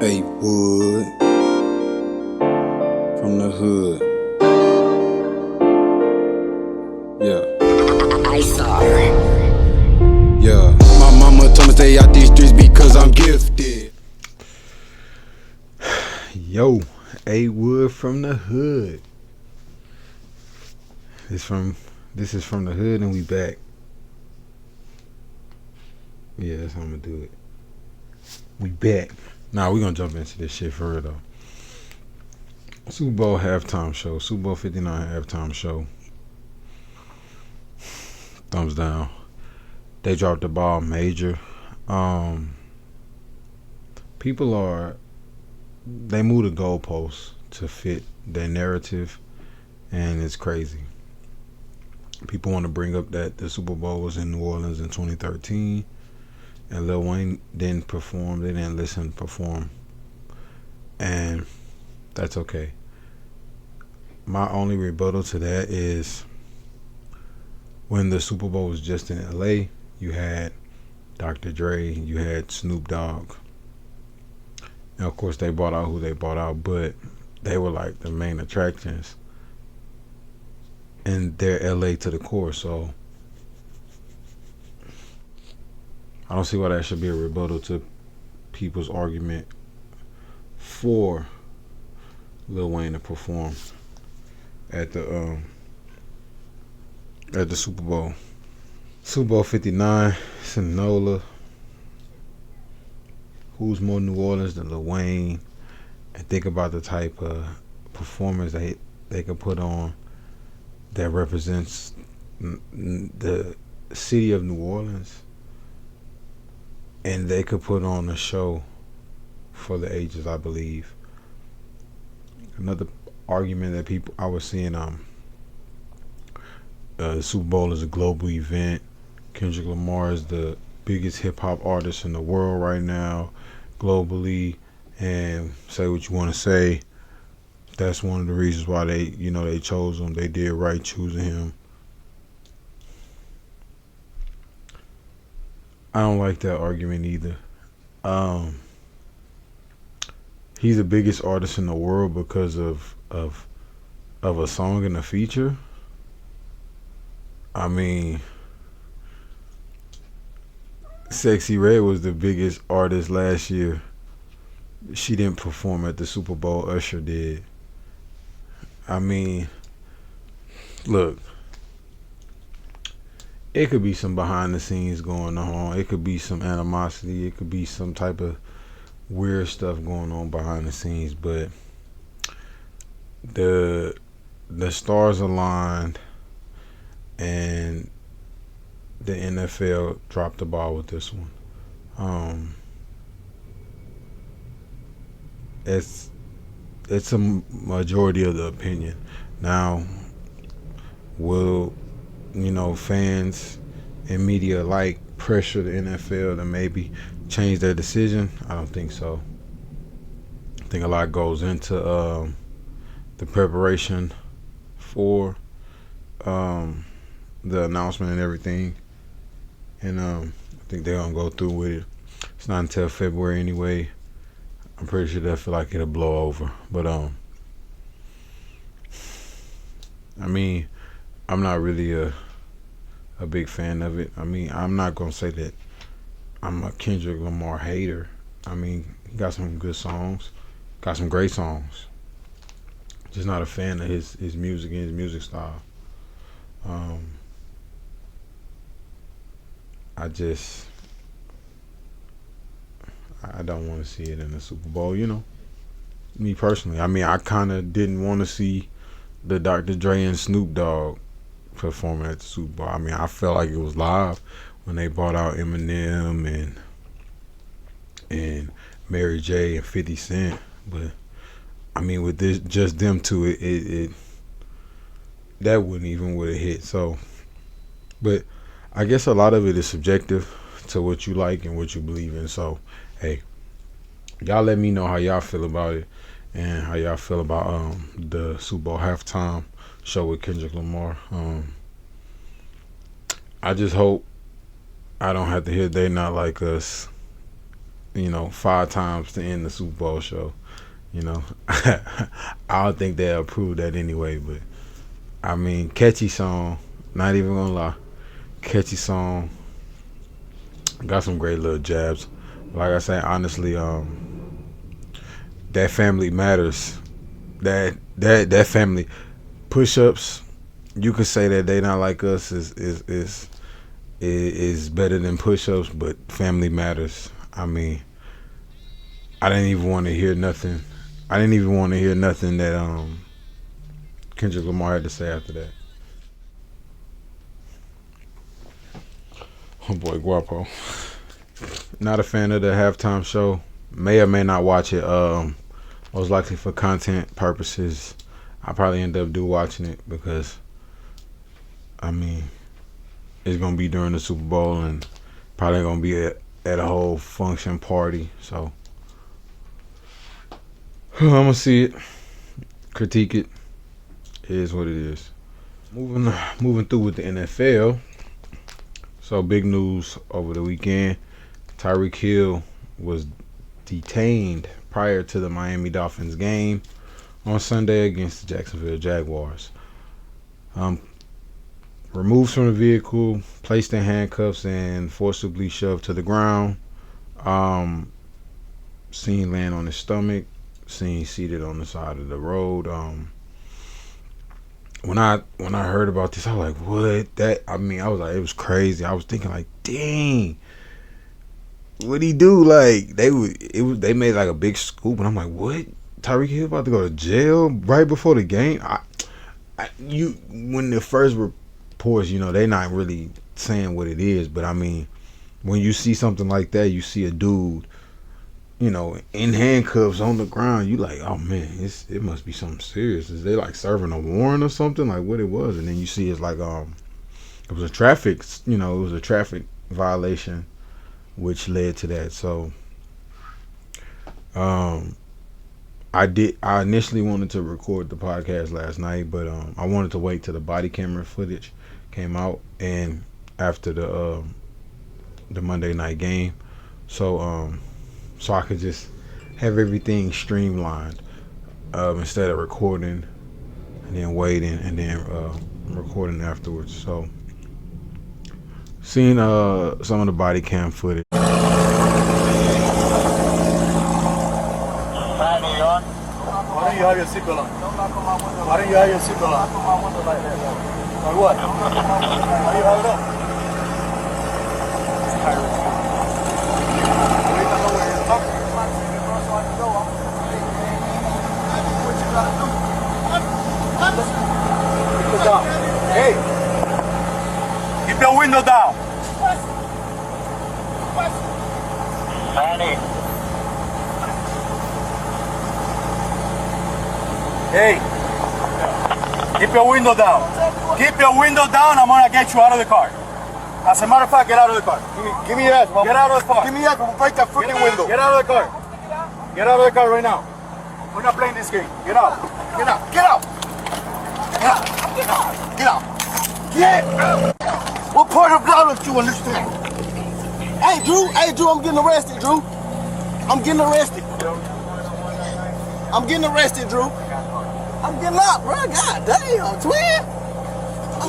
A Wood from the hood. Yeah. I saw. Yeah. My mama told me stay out these streets because I'm gifted. Yo, A Wood from the hood. This is from the hood and we back. Yeah, that's how I'm gonna do it. We back. Nah, we gonna jump into this shit for real though. Super Bowl halftime show. Super Bowl 59 halftime show. Thumbs down. They dropped the ball major. People they move the goalposts to fit their narrative, and it's crazy. People want to bring up that the Super Bowl was in New Orleans in 2013 and Lil Wayne didn't perform. They didn't listen perform, and that's okay. My only rebuttal to that is when the Super Bowl was just in LA, you had Dr. Dre, you had Snoop Dogg, and of course they bought out who they bought out, but they were like the main attractions, and they're LA to the core. So I don't see why that should be a rebuttal to people's argument for Lil Wayne to perform at the Super Bowl. Super Bowl 59, Sinola. Who's more New Orleans than Lil Wayne? And think about the type of performance they could put on that represents the city of New Orleans, and they could put on a show for the ages, I believe. Another argument that I was seeing, the Super Bowl is a global event. Kendrick Lamar is the biggest hip hop artist in the world right now, globally, and say what you want to say. That's one of the reasons why they chose him. They did right choosing him. I don't like that argument either. He's the biggest artist in the world because of a song and a feature. I mean, Sexy Red was the biggest artist last year. She didn't perform at the Super Bowl. Usher did. I mean, look, it could be some behind the scenes going on. It could be some animosity. It could be some type of weird stuff going on behind the scenes. But the stars aligned, and the NFL dropped the ball with this one. It's a majority of the opinion. Now, will fans and media like pressure the NFL to maybe change their decision? I don't think so. I think a lot goes into the preparation for the announcement and everything, and I think they're gonna go through with it. It's not until February anyway. I'm pretty sure they'll feel like it'll blow over, but I mean, I'm not really a big fan of it. I mean, I'm not gonna say that I'm a Kendrick Lamar hater. I mean, he got some good songs, got some great songs. Just not a fan of his music and his music style. I don't want to see it in the Super Bowl. Me personally. I mean, I kind of didn't want to see the Dr. Dre and Snoop Dogg performing at the Super Bowl. I mean, I felt like it was live when they brought out Eminem and Mary J and 50 Cent, but I mean, with this just them two, it that wouldn't even would have hit. So, but I guess a lot of it is subjective to what you like and what you believe in. So, hey, y'all let me know how y'all feel about it and how y'all feel about the Super Bowl halftime show with Kendrick Lamar. I just hope I don't have to hear "They Not Like Us" 5 times to end the Super Bowl show. I don't think they'll approve that anyway. But I mean, catchy song. Not even gonna lie, catchy song. Got some great little jabs. Like I say, honestly, that family matters. That family push-ups. You could say that they not like us is better than push-ups, but family matters. I mean, I didn't even want to hear nothing. I didn't even want to hear nothing that Kendrick Lamar had to say after that. Oh boy, Guapo. Not a fan of the halftime show. May or may not watch it. Most likely for content purposes. I probably end up watching it because, I mean, it's gonna be during the Super Bowl and probably gonna be at a whole function party. So I'm gonna see it, critique it. It is what it is. Moving through with the NFL. So big news over the weekend. Tyreek Hill was detained prior to the Miami Dolphins game on Sunday against the Jacksonville Jaguars. Removed from the vehicle, placed in handcuffs, and forcibly shoved to the ground. Seen laying on his stomach. Seen seated on the side of the road. When I heard about this, I was like, what? I was like, it was crazy. I was thinking like, dang, what'd he do? Like they made like a big scoop, and I'm like, what? Tyreek Hill about to go to jail right before the game? When the first reports, they're not really saying what it is, but I mean, when you see something like that, you see a dude, in handcuffs on the ground, you like, oh man, it must be something serious. Is they like serving a warrant or something? Like what it was? And then you see it's like it was a traffic violation, which led to that. So I initially wanted to record the podcast last night, but I wanted to wait till the body camera footage came out and after the Monday night game, so I could just have everything streamlined instead of recording and then waiting and then recording afterwards. So seeing some of the body cam footage. Why don't you have your seatbelt on? Why don't you have your seatbelt on? Like what? Why do you have it on? Hey, keep your window down. Hey, keep your window down. Keep your window down. I'm gonna get you out of the car. As a matter of fact, get out of the car. Give me that. Get out of the car. Give me that. Break that freaking window. Get out of the car. Get out of the car right now. We're not playing this game. Get out. Get out. Get out. Get out. Get out. Get out. Get out. What part of law don't you understand? Hey, Drew, I'm getting arrested, Drew. I'm getting arrested. I'm getting arrested, Drew. I'm getting out, bro. God damn, twin.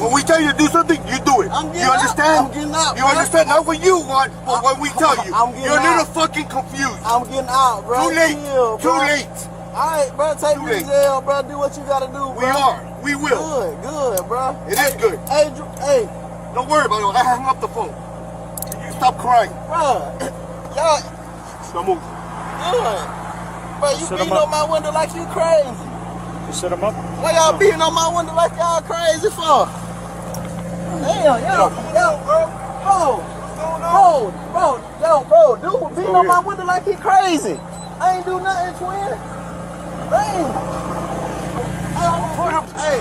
When we tell you to do something, you do it. You understand? I'm getting out. You understand? Not what you want, but what we tell you. You're a little fucking confused. I'm getting out, bro. Too late. Chill, Too late. Alright, bro, take me to jail, bro. Do what you gotta do, bro. We are. We will. Good, bro. It is good. Hey, Drew, hey. Don't worry about it. I hung up the phone. Can you stop crying? Bro, y'all. Don't move. Good. Bro, you beating on my window like you crazy. You set him up? Why y'all beating on my window like y'all crazy for? Damn, bro, dude beating on my window like he crazy. I ain't do nothing, twin. Damn. Hey.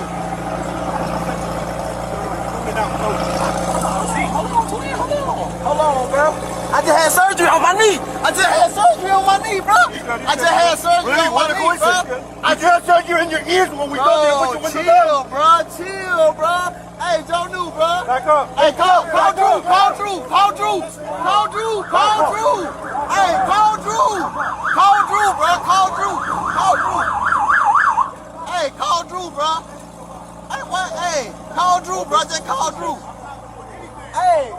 Hold on, twin, hold on, bro. I just had surgery on my knee. I just had surgery on my knee, bro. I just had surgery on my knee, bro. I just had surgery in your ears when we go there. Put your window Chill, down. bro. Chill, bro. Hey, Joe New, bro. Back up. Hey, call Drew. Call Drew. Call Drew. Call Drew. Call Drew. Hey, call Drew. Call Drew, bro. Call Drew. Call Drew. Hey, call Drew, bro. Hey, what? Hey, call Drew, bro. Just call Drew. Hey.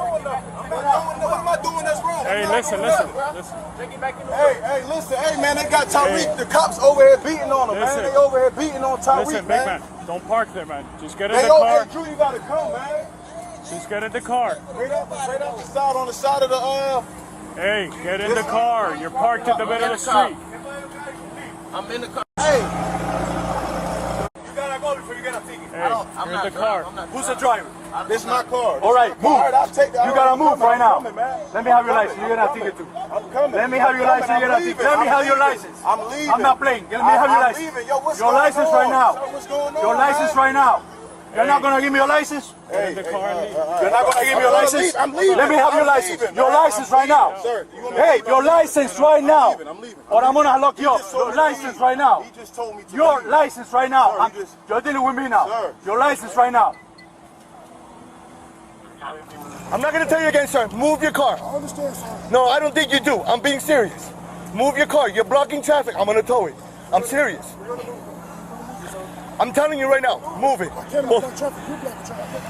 What am I doing that's wrong? Hey, listen. Hey, listen. Hey, man, they got Tyreek. The cops over here beating on him, man. Listen. They over here beating on Tyreek, Listen, big man. man, don't park there, man. Just get in Hey, the yo, car. hey, Drew, you gotta come, man. Just get in the car. Straight up the side, on the side of the, Hey, get in the car. You're parked in the middle of the street. I'm in the car. Hey. You gotta go before you get a ticket. Hey, you're in the car. Who's the driver? This is my car. All right, move. All right, I'll take that. You gotta move right now. I'm coming, man. Let me have your license. You're gonna ticket too. I'm coming. Let me have your license. You're gonna ticket. Let me have your license. I'm leaving. I'm not playing. Let me have your I'm license. leaving. Yo, what's Your going license on? right now. Sir, what's going on, Your license man? right now. You're not gonna give me your license? Get in the car and leave. You're not gonna give me your license? I'm leaving. Let me have your I'm license. leaving, Your man. license I'm right now. leaving. Sir, you want me to Hey, leave? your license right now. I'm leaving. Or I'm gonna lock you up. just told Your me to license leave. right now. He just told me to Your leave. license right now. Sir, he just- You're dealing with me now. Sir. Your license right now. I'm not gonna tell you again, sir. Move your car. I understand, sir. No, I don't think you do. I'm being serious. Move your car. You're blocking traffic. I'm gonna tow it. I'm serious. I'm telling you right now. Move it. Can't Move, block traffic. You block traffic.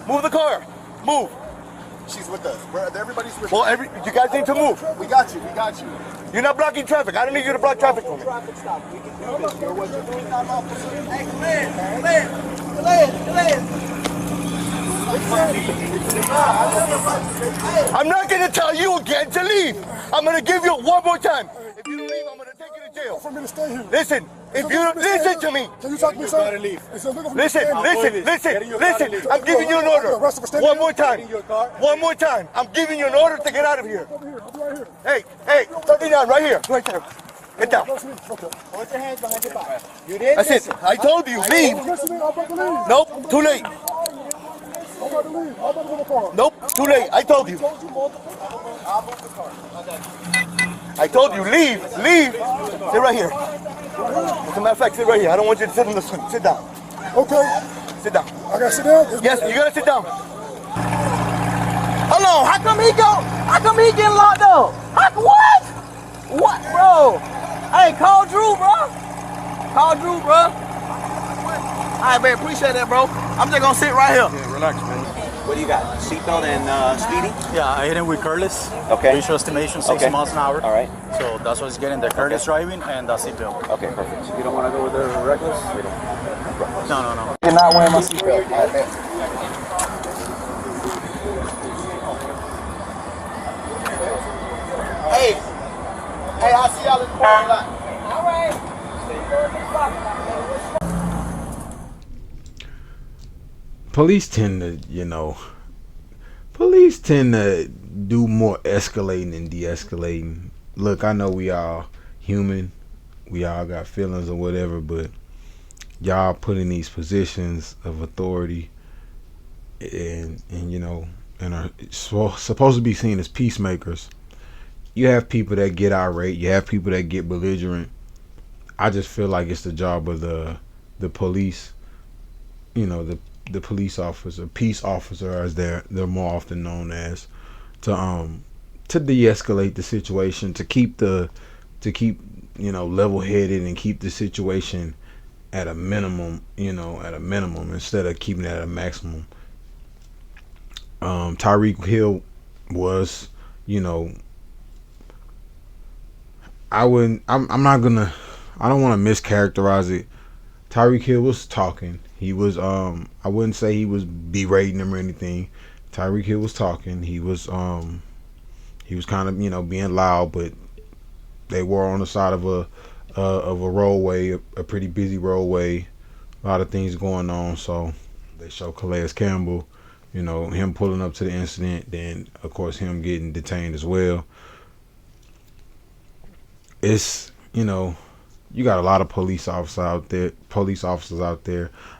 move the car. Move. She's with us. Everybody's with Well, you guys need to move. us. We got you. We got you. You're not blocking traffic. I don't need you to block traffic for me. Traffic stop. We can do this. You're what you're doing not lawful. Hey, Glenn. I'm not gonna tell you again to leave. I'm gonna give you one more time. If you don't leave, I'm gonna take you to jail. For me to stay here. Listen, if you listen to me. Can you talk to me, sir? It's illegal for me to stay here. Listen. I'm giving you an order. One more time. One more time. I'm giving you an order to get out of here. Over here. I'll be right here. Hey, put me down right here. Right there. Get down. Listen to me. Okay. Put your hands behind your back. You didn't That's it. I told you, leave. Listen to me. I'm about to leave. Nope, too late. I'm about to leave. I'm about to go to the car. Nope, too late. I told you. I told you, leave. Sit right here. As a matter of fact, sit right here. I don't want you to sit in the seat. Sit down. Okay. Sit down. I gotta sit down? Yes, you gotta sit down. Hold on. How come he getting locked up? What? What, bro? Hey, call Drew, bro. Call Drew, bro. All right, man. Appreciate that, bro. I'm just gonna sit right here. Yeah, relax, man. What do you got? Seatbelt and speeding? Yeah, I hit him with careless. Okay. Visual estimation 60 Okay. miles an hour. All right. So that's what's getting the careless driving and the seatbelt. Okay, perfect. So you don't want to go with the reckless? We don't. No. You're not wearing my seatbelt. Hey, I'll see y'all in the parking lot. All right. Police tend to do more escalating than de-escalating. Look, I know we all human. We all got feelings or whatever, but y'all put in these positions of authority and are supposed to be seen as peacemakers. You have people that get irate. You have people that get belligerent. I just feel like it's the job of the police, the police officer, peace officer, as they're more often known as, to de-escalate the situation, to keep level-headed and keep the situation at a minimum, instead of keeping it at a maximum. Tyreek Hill was, I don't want to mischaracterize it. Tyreek Hill was talking. He was I wouldn't say he was berating him or anything. Tyreek Hill was talking. He was kind of, being loud, but they were on the side of a roadway, a pretty busy roadway, a lot of things going on. So they show Calais Campbell, him pulling up to the incident, then of course him getting detained as well. It's, you got a lot of police officers out there.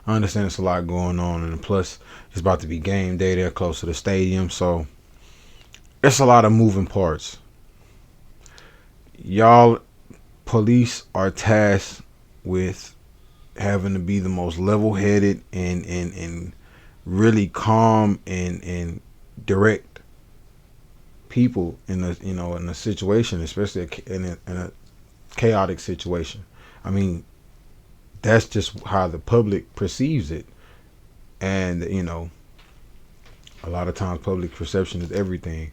I understand it's a lot going on, and plus it's about to be game day. They're close to the stadium, so it's a lot of moving parts. Y'all police are tasked with having to be the most level-headed and really calm and direct people in a situation, especially in a chaotic situation. I mean, that's just how the public perceives it, and a lot of times public perception is everything.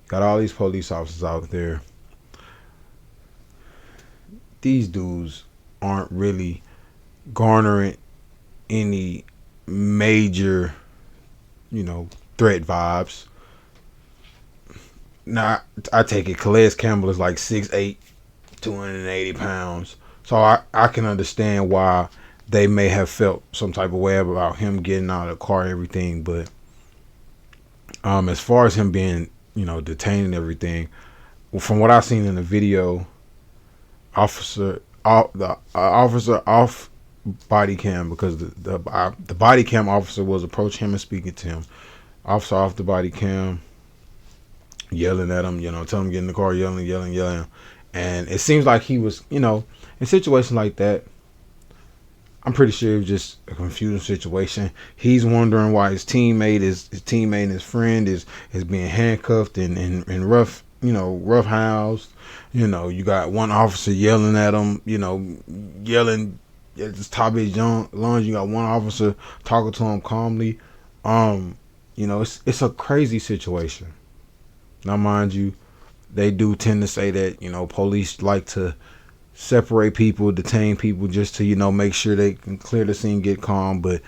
Got all these police officers out there. These dudes aren't really garnering any major, threat vibes. Now, I take it Calais Campbell is like 6'8", 280 pounds. So I can understand why they may have felt some type of way about him getting out of the car and everything. But as far as him being, detained and everything, from what I've seen in the video, the officer off body cam, because the body cam officer was approaching him and speaking to him. Officer off the body cam, yelling at him, telling him to get in the car, yelling. And it seems like he was, in situations like that, I'm pretty sure it was just a confusing situation. He's wondering why his teammate and his friend is being handcuffed and rough housed. You got one officer yelling at him, yelling at the top of his lungs. You got one officer talking to him calmly. It's a crazy situation. Now, mind you, they do tend to say that, police like to separate people, detain people just to, make sure they can clear the scene, get calm. But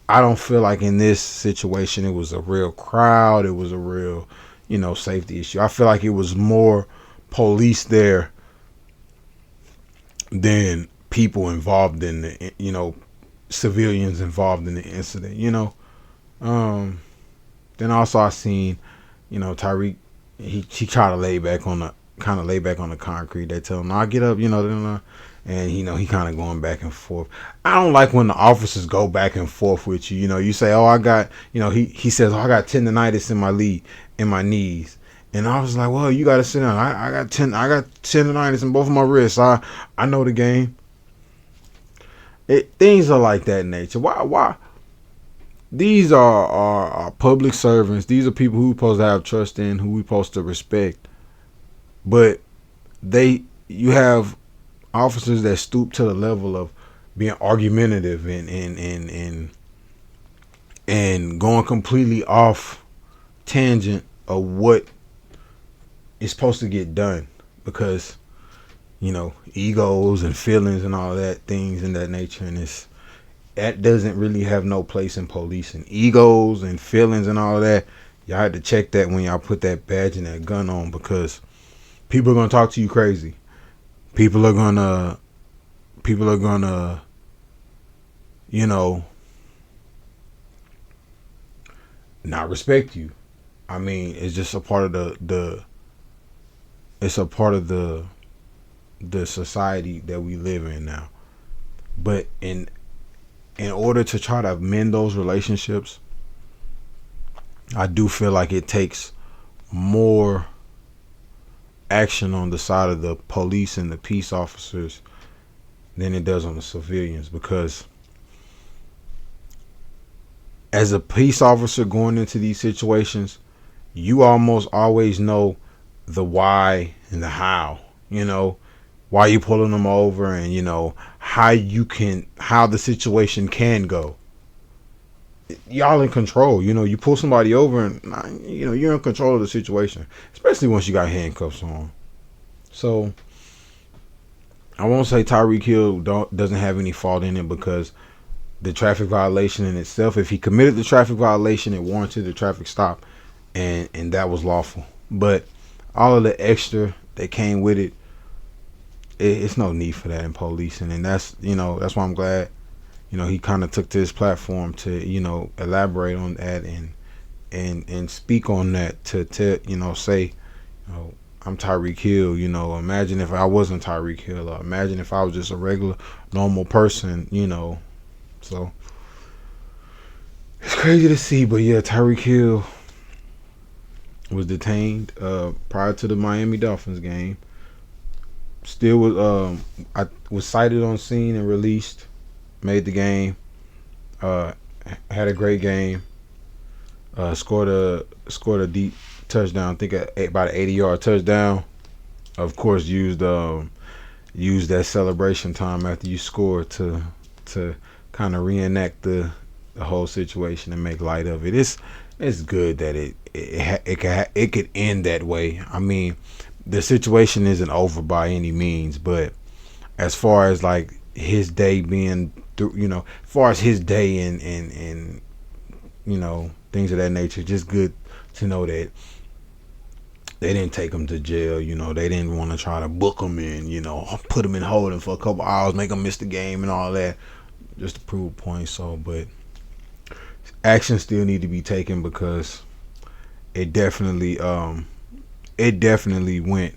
I don't feel like in this situation it was a real crowd. It was a real, safety issue. I feel like it was more police there than people involved in the, civilians involved in the incident, Then also I seen, Tyreek, he tried to lay back on the concrete. They tell him, "No, get up," and he kind of going back and forth. I don't like when the officers go back and forth with you. You say, "Oh, I got," he says, "Oh, I got tendonitis in my knees," and I was like, "Well, you got to sit down. I got tendonitis in both of my wrists. I know the game." Things are like that in nature. Why? These are public servants. These are people who we're supposed to have trust in, who we're supposed to respect. But you have officers that stoop to the level of being argumentative and going completely off tangent of what is supposed to get done, because egos and feelings and all that, things in that nature, and that doesn't really have no place in policing. Egos and feelings and all that, y'all had to check that when y'all put that badge and that gun on, because people are gonna talk to you crazy. People are gonna not respect you. I mean, it's just a part of the society that we live in now. But in order to try to mend those relationships, I do feel like it takes more action on the side of the police and the peace officers than it does on the civilians, because as a peace officer going into these situations, you almost always know the why and the how, why you pulling them over, and how the situation can go. Y'all in control. You pull somebody over and you're in control of the situation, especially once you got handcuffs on. So I won't say Tyreek Hill doesn't have any fault in it, because the traffic violation in itself, if he committed the traffic violation, it warranted the traffic stop, and that was lawful. But all of the extra that came with it, it's no need for that in policing. And that's why I'm glad he kind of took to his platform to elaborate on that and speak on that, to say, I'm Tyreek Hill. Imagine if I wasn't Tyreek Hill, or imagine if I was just a regular normal person. So it's crazy to see. But yeah, Tyreek Hill, was detained prior to the Miami Dolphins game. Still was I was cited on scene and released. Made the game. Had a great game. Scored a deep touchdown. I think about an 80-yard touchdown. Of course, used that celebration time after you score to kind of reenact the whole situation and make light of it. It's good that it could end that way. I mean, the situation isn't over by any means, but as far as like his day being through, as far as his day and things of that nature, just good to know that they didn't take him to jail. They didn't want to try to book him and put him in holding for a couple hours, make him miss the game and all that, just to prove a point. So, but action still need to be taken because it definitely went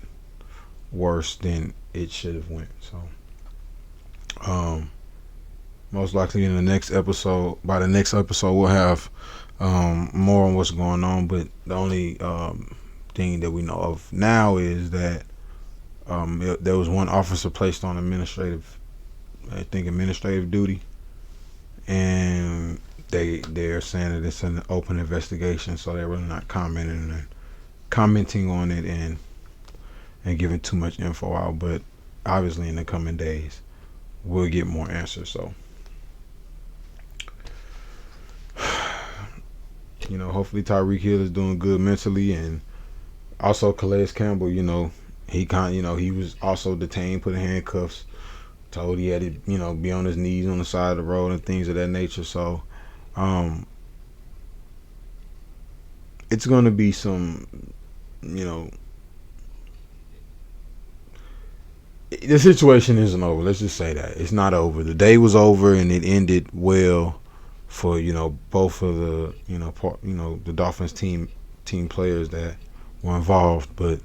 worse than it should have went. So, most likely in the next episode, we'll have more on what's going on. But the only thing that we know of now is that there was one officer placed on administrative duty, and they're saying that it's an open investigation, so they're really not commenting on it and giving too much info out. But obviously in the coming days we'll get more answers. So hopefully Tyreek Hill is doing good mentally, and also Calais Campbell, he was also detained, put in handcuffs, told he had to, be on his knees on the side of the road and things of that nature. So it's going to be some, the situation isn't over. Let's just say that it's not over. The day was over and it ended well for both of the the Dolphins team players that were involved, but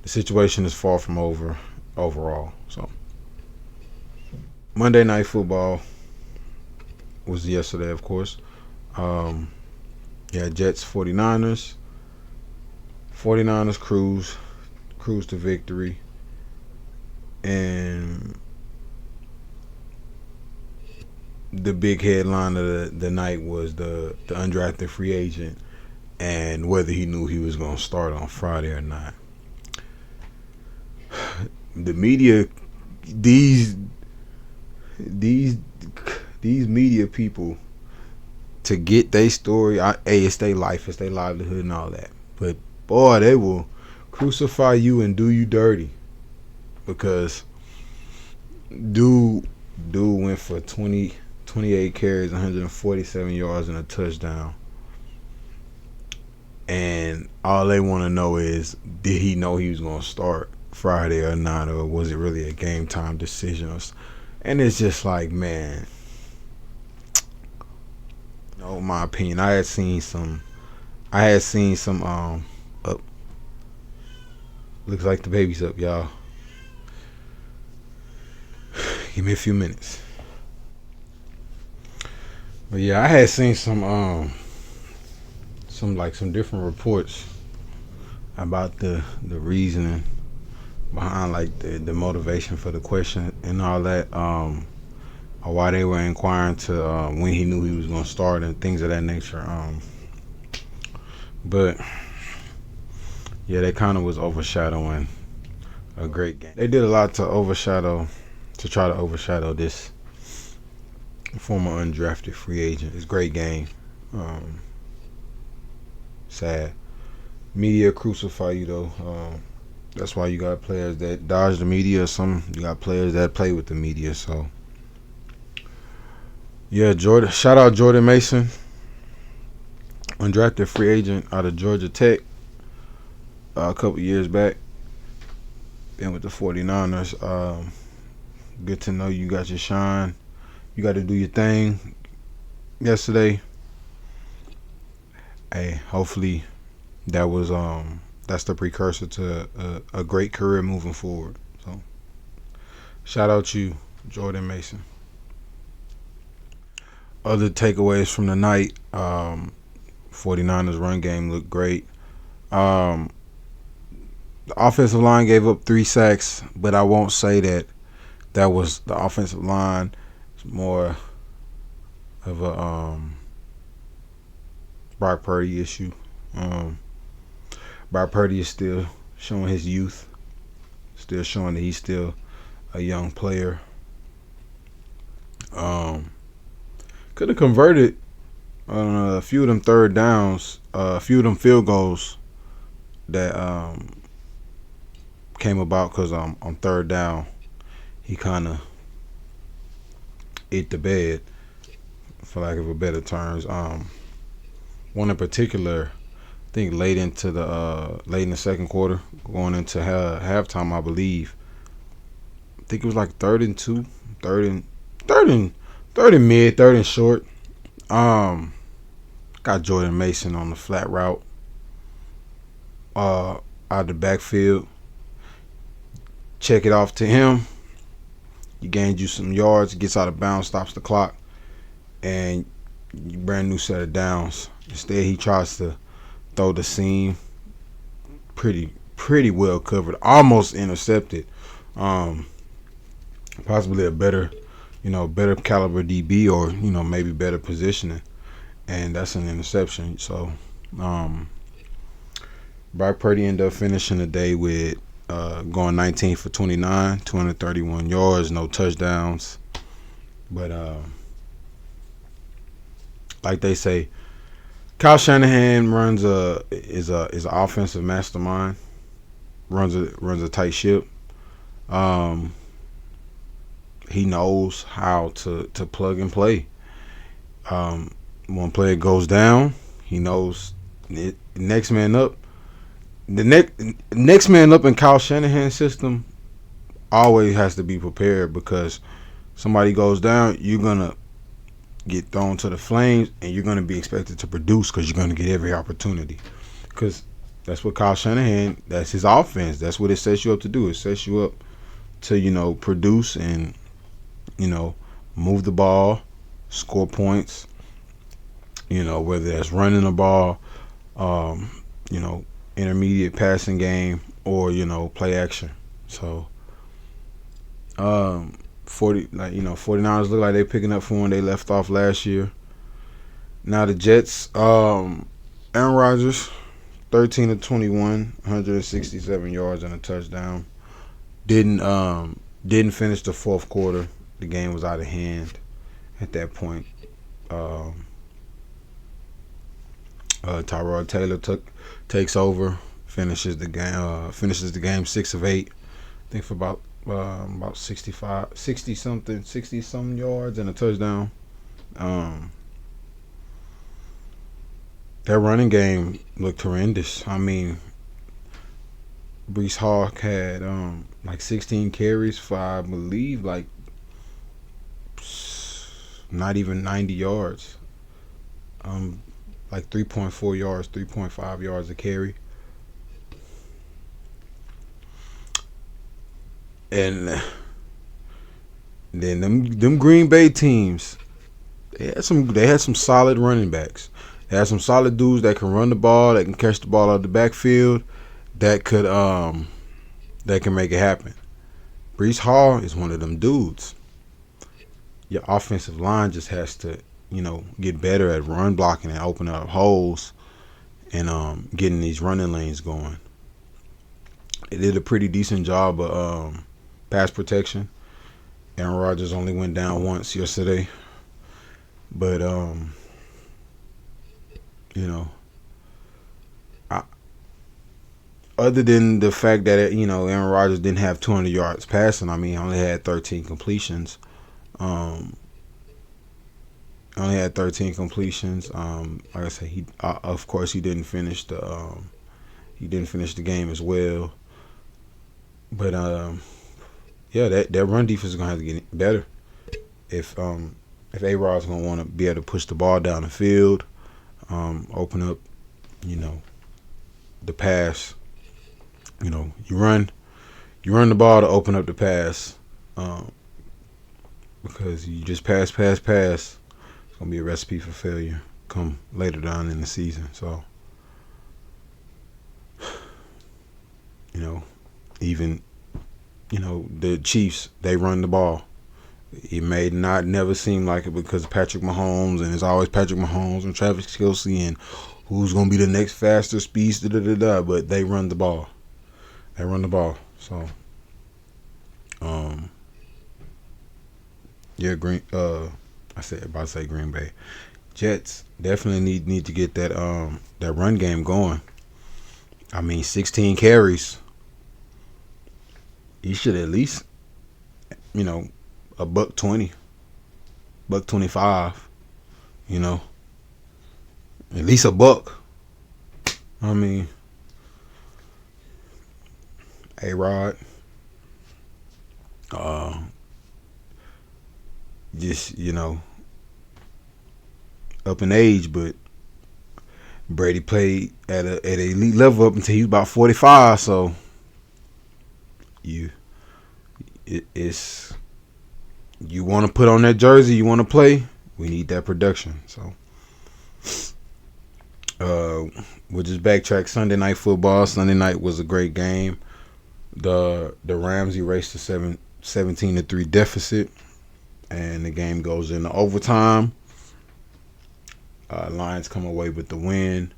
the situation is far from over overall. So Monday Night Football was yesterday, of course. Jets 49ers cruise to victory, and the big headline of the night was the undrafted free agent and whether he knew he was going to start on Friday or not. The media, these media people, to get their story, it's their life, it's their livelihood and all that. But boy, they will crucify you and do you dirty, because dude went for 28 carries, 147 yards and a touchdown. And all they want to know is, did he know he was going to start Friday or not, or was it really a game time decision? And it's just like, man, my opinion, I had seen some looks like the baby's up, y'all. Give me a few minutes. But yeah, I had seen some different reports about the reasoning behind, like, the motivation for the question and all that, or why they were inquiring to when he knew he was going to start and things of that nature. But yeah, they kind of was overshadowing a great game. They did a lot to try to overshadow this former undrafted free agent. It's a great game. Sad. Media crucify you though. That's why you got players that dodge the media. You got players that play with the media. So yeah, shout out Jordan Mason, undrafted free agent out of Georgia Tech a couple years back. Been with the 49ers. Good to know you got your shine. You got to do your thing yesterday. Hey, hopefully that's the precursor to a great career moving forward. So shout out you, Jordan Mason. Other takeaways from the night, 49ers run game looked great. The offensive line gave up 3 sacks, but I won't say that was the offensive line. It's more of a Brock Purdy issue. Brock Purdy is still showing his youth, still showing that he's still a young player. Could have converted a few of them third downs, a few of them field goals that came about because on third down he kind of ate the bed, for lack of a better terms. One in particular, I think late in the second quarter, going into halftime, I believe. I think it was like 3rd and 2, third and mid, 3rd and short. Got Jordan Mason on the flat route, out the backfield. Check it off to him. He gains you some yards, gets out of bounds, stops the clock, and brand new set of downs. Instead, he tries to throw the seam, pretty well covered, almost intercepted. Possibly a better caliber DB, or maybe better positioning, and that's an interception. So, Brock Purdy ended up finishing the day with going 19 for 29, 231 yards, no touchdowns. But like they say, Kyle Shanahan is an offensive mastermind. Runs a tight ship. He knows how to plug and play. One player goes down, he knows next man up. The next man up in Kyle Shanahan's system always has to be prepared, because somebody goes down, you're gonna get thrown to the flames, and you're gonna be expected to produce, because you're gonna get every opportunity. Because that's what Kyle Shanahan, that's his offense. That's what it sets you up to do. It sets you up to produce and move the ball, score points. Whether that's running the ball, intermediate passing game, or play action. So 49ers look like they're picking up from when they left off last year. Now the Jets, Aaron Rodgers, 13 of 21, 167 yards and a touchdown. Didn't finish the fourth quarter. The game was out of hand at that point. Tyrod Taylor takes over, finishes the game 6 of 8. I think for about 60 something yards and a touchdown. That running game looked horrendous. I mean, Reese had like 16 carries for, I believe, like not even 90 yards. Like 3.4 yards, 3.5 yards a carry. And then them Green Bay teams, they had some solid running backs. They had some solid dudes that can run the ball, that can catch the ball out of the backfield, that can make it happen. Breece Hall is one of them dudes. Your offensive line just has to, get better at run blocking and opening up holes and getting these running lanes going. They did a pretty decent job of pass protection. Aaron Rodgers only went down once yesterday. But, other than the fact that, Aaron Rodgers didn't have 200 yards passing, I mean, he only had 13 completions. Like I said, he of course he didn't finish the game as well. But that run defense is gonna have to get better if A-Rod's gonna want to be able to push the ball down the field, open up, the pass. You run the ball to open up the pass, because you just pass. It's gonna be a recipe for failure come later down in the season. So You know, even, the Chiefs, they run the ball. It may not never seem like it because of Patrick Mahomes, and it's always Patrick Mahomes and Travis Kelce and who's going to be the next faster speedster, but they run the ball. They run the ball. So, yeah, I said about to say Green Bay. Jets definitely need to get that run game going. I mean, 16 carries. You should at least, a $120, $125. At least a buck. I mean, A-Rod. Just, up in age, but Brady played at an elite level up until he was about 45. So it's you want to put on that jersey, you want to play. We need that production. So we'll just backtrack. Sunday night football. Sunday night was a great game. The Rams erased the 17-3 deficit, and the game goes into overtime. Lions come away with the win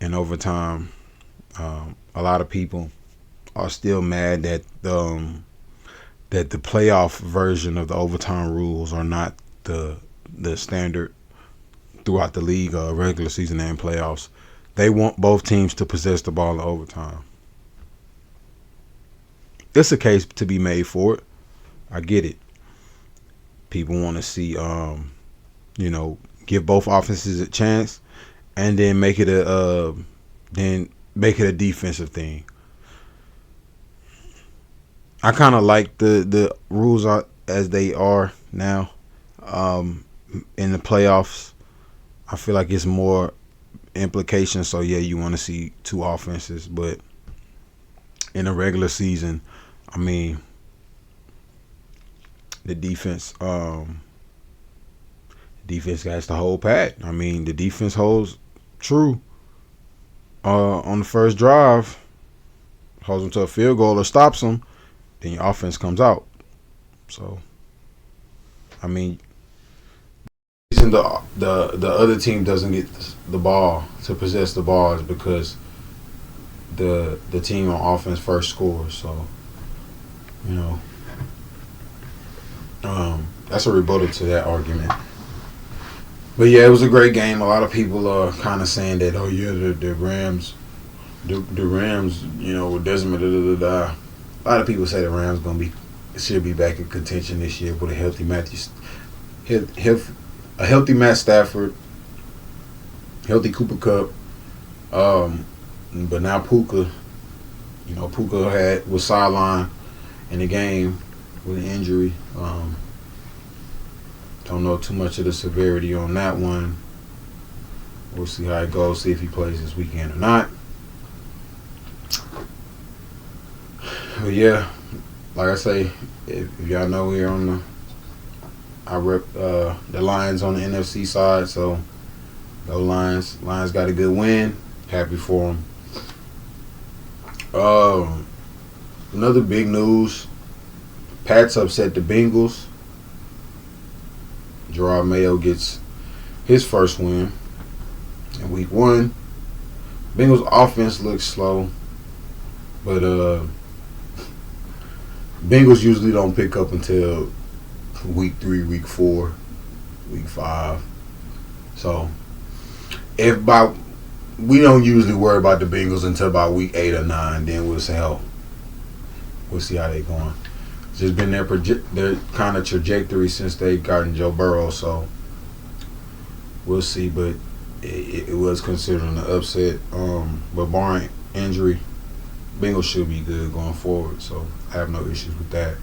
in overtime. A lot of people are still mad that the playoff version of the overtime rules are not the standard throughout the league, regular season and playoffs. They want both teams to possess the ball in overtime. It's a case to be made for it. I get it. People want to see, give both offenses a chance, and then make it a defensive thing. I kind of like the rules as they are now. In the playoffs, I feel like it's more implications. So yeah, you want to see two offenses, but in a regular season, I mean, the defense has to hold pat. I mean, the defense holds true on the first drive, holds them to a field goal or stops them, then your offense comes out. So, I mean, the other team doesn't get the ball to possess the ball is because the team on offense first scores. So, that's a rebuttal to that argument. But yeah, it was a great game. A lot of people are kind of saying that, oh yeah, the Rams, with Desmond, A lot of people say the Rams should be back in contention this year with a healthy Matt Stafford, healthy Cooper Kupp, but now Puka was sidelined in the game with an injury. Don't know too much of the severity on that one. We'll see how it goes, see if he plays this weekend or not. But yeah, like I say, if y'all know here I rep the Lions on the NFC side, so those Lions got a good win. Happy for them. Another big news: Pats upset the Bengals. Gerard Mayo gets his first win in week 1. Bengals offense looks slow, but Bengals usually don't pick up until week 3, week 4, week 5. So we don't usually worry about the Bengals until about week 8 or 9. Then we'll say, we'll see how they're going. It's just been their kind of trajectory since they gotten Joe Burrow. So we'll see. But it was considered an upset. But barring injury, Bengals should be good going forward. So I have no issues with that.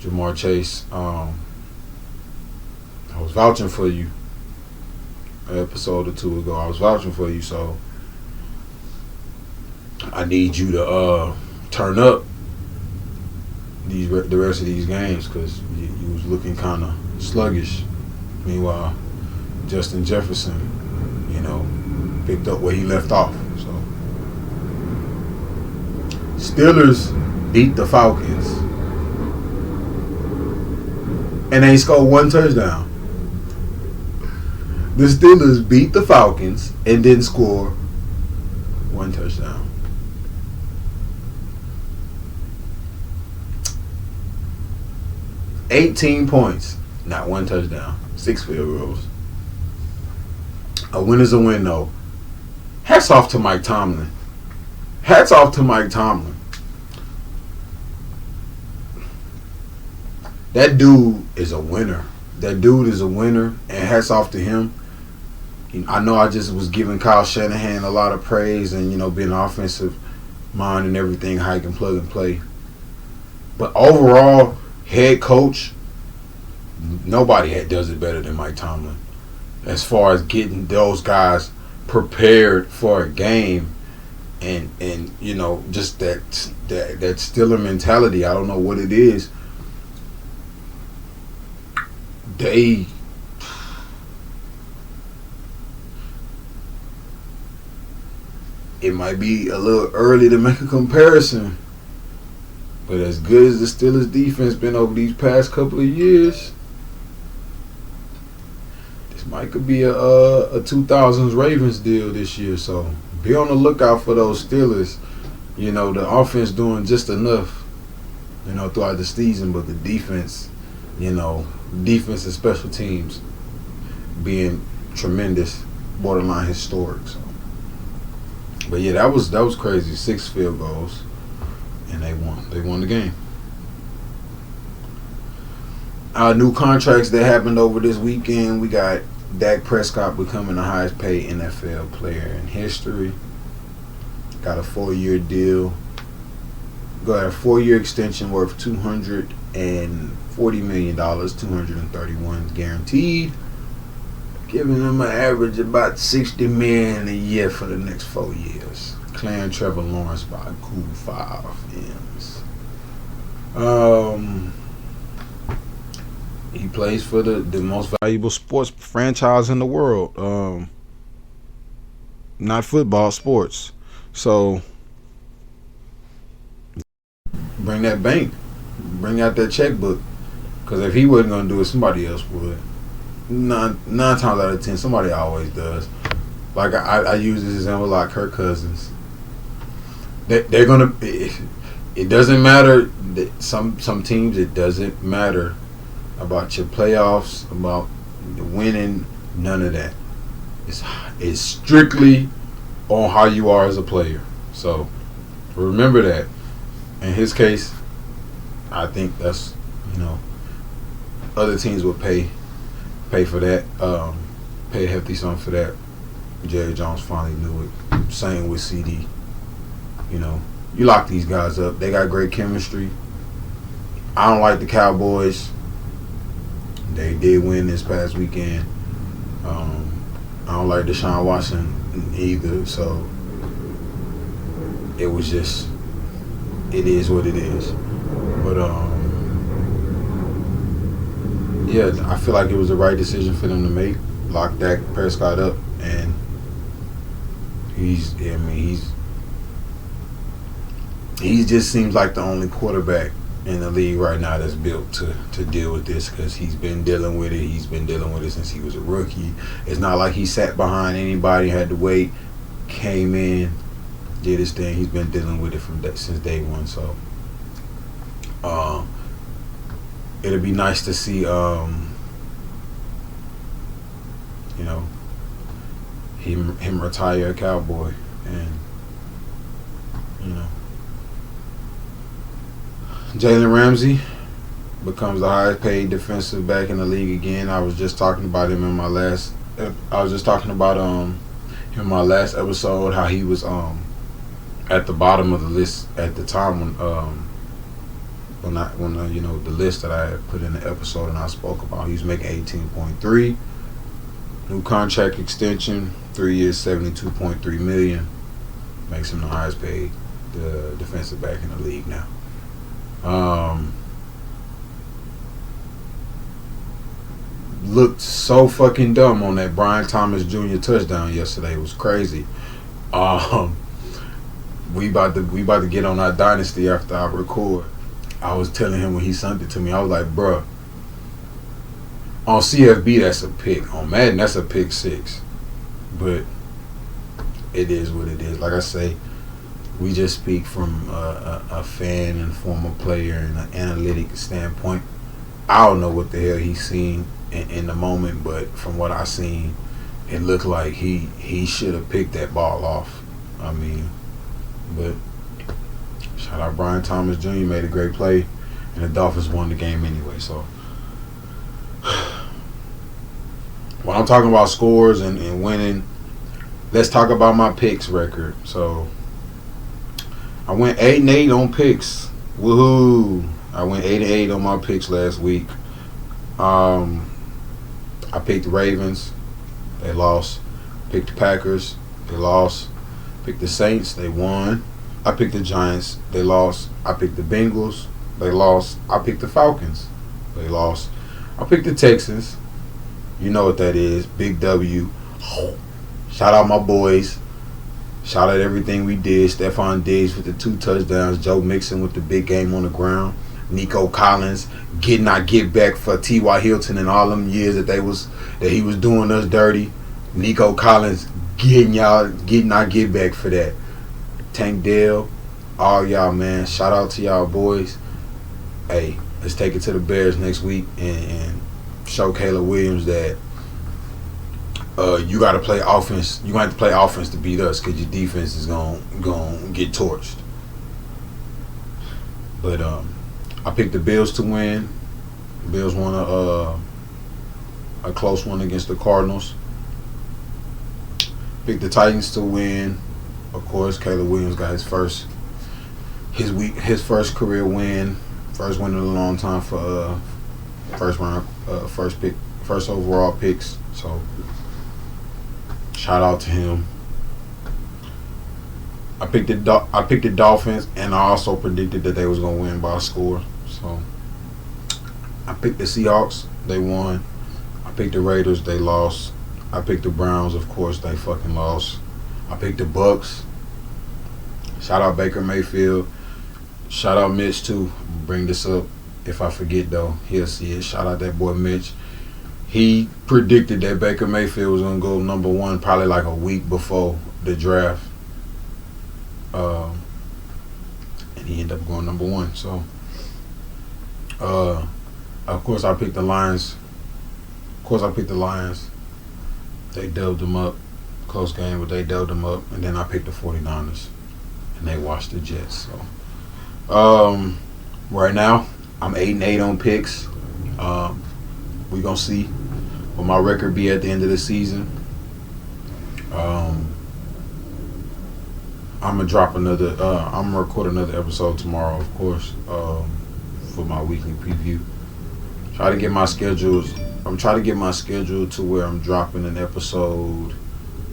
Jamar Chase, I was vouching for you an episode or 2 ago. I was vouching for you, so I need you to turn up the rest of these games because you was looking kind of sluggish. Meanwhile, Justin Jefferson, picked up where he left off. So Steelers beat the Falcons and they scored 1 touchdown. The Steelers beat the Falcons and didn't score 1 touchdown. $18 points, not 1 touchdown, 6 field goals. A win is a win, though. Hats off to Mike Tomlin. Hats off to Mike Tomlin. That dude is a winner. That dude is a winner, and hats off to him. I know I just was giving Kyle Shanahan a lot of praise and, being an offensive mind and everything, how he can plug and play. But overall, head coach, nobody does it better than Mike Tomlin. As far as getting those guys prepared for a game and just that Steeler mentality. I don't know what it is. It might be a little early to make a comparison, but as good as the Steelers defense been over these past couple of years, this might could be a 2000s Ravens deal this year. So be on the lookout for those Steelers. The offense doing just enough, throughout the season, but the defense, defense and special teams being tremendous, borderline historic. So. But yeah, that was crazy. 6 field goals, and they won. They won the game. New contracts that happened over this weekend. We got Dak Prescott becoming the highest paid NFL player in history. Got a 4-year deal. Got a 4-year extension worth $240 million, $231 guaranteed. Giving them an average about $60 million a year for the next 4 years. Clearing Trevor Lawrence by a cool 5 M's. He plays for the most valuable sports franchise in the world. Not football, sports. So bring that bank. Bring out that checkbook. Because if he wasn't going to do it, somebody else would. Nine times out of 10, somebody always does. Like I use this example like Kirk Cousins. They're gonna. It doesn't matter. Some teams, it doesn't matter about your playoffs, about winning. None of that. It's strictly on how you are as a player. So remember that. In his case, I think that's other teams would pay for that, pay a hefty sum for that. Jerry Jones finally knew it. Same with CD. You lock these guys up. They got great chemistry. I don't like the Cowboys. They did win this past weekend. I don't like Deshaun Watson either. So it was just, it is what it is. But yeah, I feel like it was the right decision for them to make. Lock Dak Prescott up, and he just seems like the only quarterback in the league right now that's built to deal with this, because he's been dealing with it. He's been dealing with it since he was a rookie. It's not like he sat behind anybody, had to wait, came in, did his thing. He's been dealing with it since day one. So it'll be nice to see, him retire a Cowboy, and Jalen Ramsey becomes the highest paid defensive back in the league again. I was just talking about him in my last. I was just talking about him in my last episode, how he was at the bottom of the list at the time when the list that I had put in the episode and I spoke about. He was making 18.3. New contract extension, 3 years, $72.3 million. Makes him the highest paid defensive back in the league now. Looked so fucking dumb on that Brian Thomas Jr. touchdown yesterday. It was crazy. we about to get on our dynasty after I record. I was telling him when he sent it to me, I was like, bruh, on CFB that's a pick. On Madden that's a pick 6. But it is what it is. Like I say, we just speak from a fan and former player and an analytic standpoint. I don't know what the hell he's seen in the moment, but from what I seen, it looked like he should have picked that ball off. I mean, but shout out Brian Thomas Jr. made a great play, and the Dolphins won the game anyway. So when I'm talking about scores and winning, let's talk about my picks record. So I went 8-8 on picks. Woohoo! I went 8-8 on my picks last week. I picked the Ravens. They lost. Picked the Packers. They lost. Picked the Saints. They won. I picked the Giants. They lost. I picked the Bengals. They lost. I picked the Falcons. They lost. I picked the Texans. You know what that is. Big W. Shout out my boys. Shout out everything we did. Stephon Diggs with the 2 touchdowns. Joe Mixon with the big game on the ground. Nico Collins getting our get back for T.Y. Hilton and all them years that he was doing us dirty. Nico Collins getting our get back for that. Tank Dell, all y'all, man. Shout out to y'all boys. Hey, let's take it to the Bears next week and show Caleb Williams that you got to play offense. You going to have to play offense to beat us because your defense is going to get torched. But I picked the Bills to win. The Bills won a close one against the Cardinals. Picked the Titans to win. Of course, Caleb Williams got his first career win, first win in a long time for first overall picks. So shout out to him. I picked the Dolphins, and I also predicted that they was gonna win by a score. So I picked the Seahawks. They won. I picked the Raiders. They lost. I picked the Browns. Of course, they fucking lost. I picked the Bucks. Shout out Baker Mayfield. Shout out Mitch too. Bring this up if I forget though. He'll see it. Shout out that boy Mitch. He predicted that Baker Mayfield was gonna go number 1 probably like a week before the draft. And he ended up going number 1. So of course I picked the Lions. They dubbed them up. Close game, but they dubbed them up. And then I picked the 49ers. And they watched the Jets. So right now I'm 8-8 on picks. We gonna see what my record be at the end of the season. I'm gonna record another episode tomorrow, of course, for my weekly preview. I'm trying to get my schedule to where I'm dropping an episode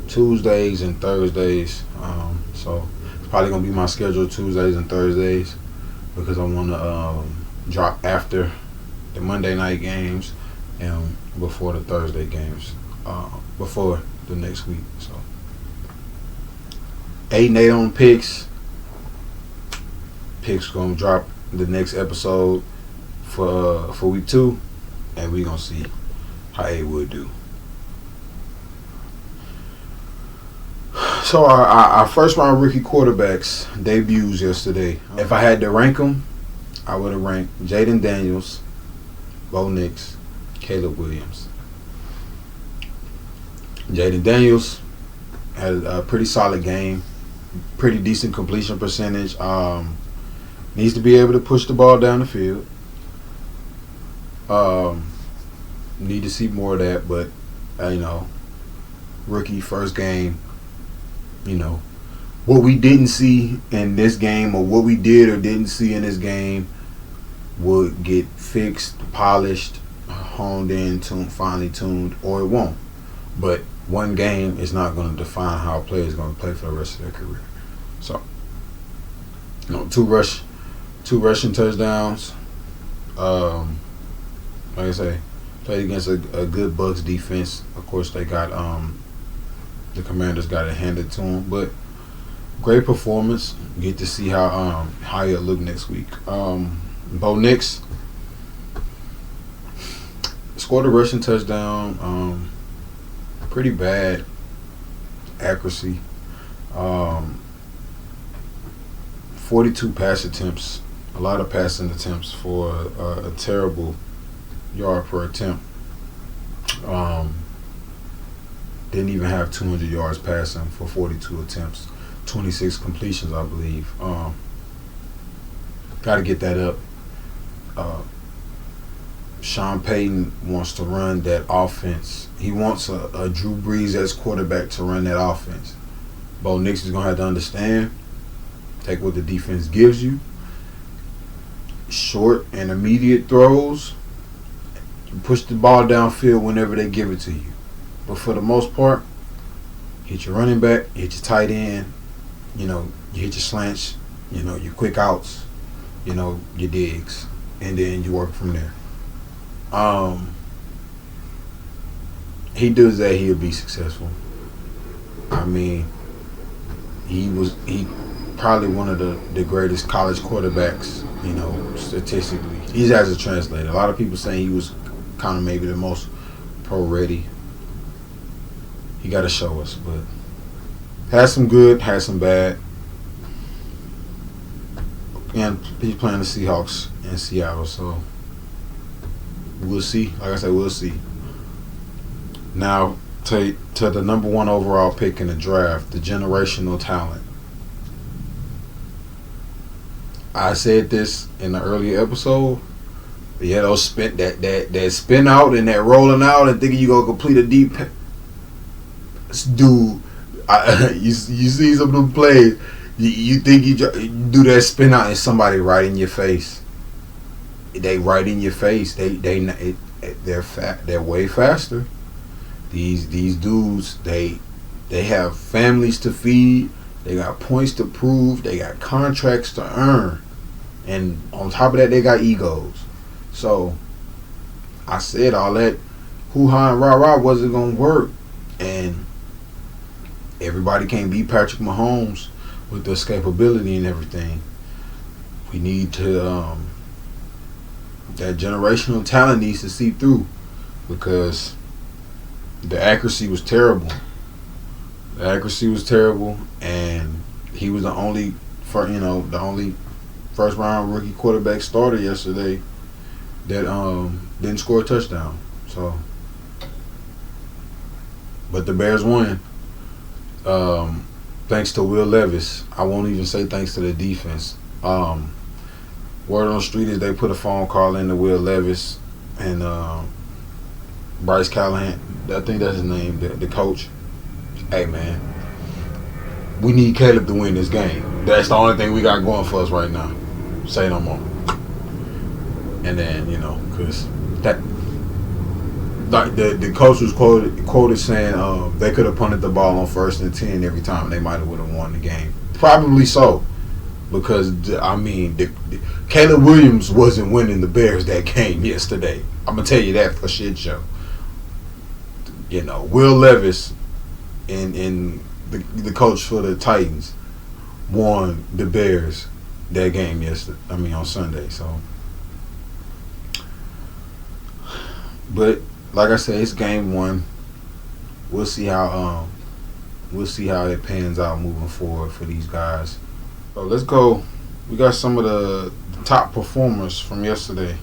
Tuesdays and Thursdays. So it's probably gonna be my schedule Tuesdays and Thursdays because I want to drop after the Monday night games and before the Thursday games, before the next week. So 8-8 on picks. Picks gonna drop the next episode for week 2, and we gonna see how it would do. So our first round rookie quarterbacks debuts yesterday. If I had to rank them, I would have ranked Jaden Daniels, Bo Nix, Caleb Williams. Jaden Daniels had a pretty solid game, pretty decent completion percentage. Needs to be able to push the ball down the field. Need to see more of that, but rookie first game. What we didn't see in this game, or what we did or didn't see in this game, would get fixed, polished, honed in, finely tuned, or it won't. But one game is not going to define how a player is going to play for the rest of their career. So, two rushing touchdowns. Like I say, played against a good Bucks defense. Of course, they got the Commanders got it handed to them, but great performance. Get to see how he'll look next week. Bo Nix scored a rushing touchdown. Pretty bad accuracy. 42 pass attempts. A lot of passing attempts for a terrible yard per attempt. Didn't even have 200 yards passing for 42 attempts. 26 completions, I believe. Got to get that up. Sean Payton wants to run that offense. He wants a Drew Brees as quarterback to run that offense. Bo Nix is going to have to understand, take what the defense gives you. Short and immediate throws. You push the ball downfield whenever they give it to you. But for the most part, hit your running back, hit your tight end, you hit your slants, your quick outs, your digs, and then you work from there. He does that, he'll be successful. I mean, he probably one of the greatest college quarterbacks, statistically. He's as a translator. A lot of people saying he was kind of maybe the most pro-ready. He got to show us, but had some good, had some bad. And he's playing the Seahawks in Seattle, so we'll see. Like I said, we'll see. Now, to the number 1 overall pick in the draft, the generational talent. I said this in the earlier episode. Yeah, those spin that spin out and that rolling out and thinking you gonna complete a deep. Dude, you see some of them plays. You think you do that spin out and somebody right in your face. They right in your face. They're way faster. These dudes, they have families to feed. They got points to prove. They got contracts to earn. And on top of that, they got egos. So, I said all that hoo-ha and rah-rah wasn't going to work. And everybody can't beat Patrick Mahomes with the escapability and everything. We need to, that generational talent needs to see through, because the accuracy was terrible. And he was the only first round rookie quarterback starter yesterday that didn't score a touchdown. So, but the Bears won. Thanks to Will Levis. I won't even say thanks to the defense. Word on the street is they put a phone call into Will Levis and Bryce Callahan. I think that's his name, the coach. Hey, man, we need Caleb to win this game. That's the only thing we got going for us right now. Say no more. And then, because that, like the coach was quoted saying they could have punted the ball on 1st and 10 every time. They might have would have won the game. Probably so, because Caleb Williams wasn't winning the Bears that game yesterday. I'm gonna tell you that for shit show. Will Levis and the coach for the Titans won the Bears that game on Sunday. So, but like I said, it's game 1. We'll see how it pans out moving forward for these guys. So let's go. We got some of the top performers from yesterday.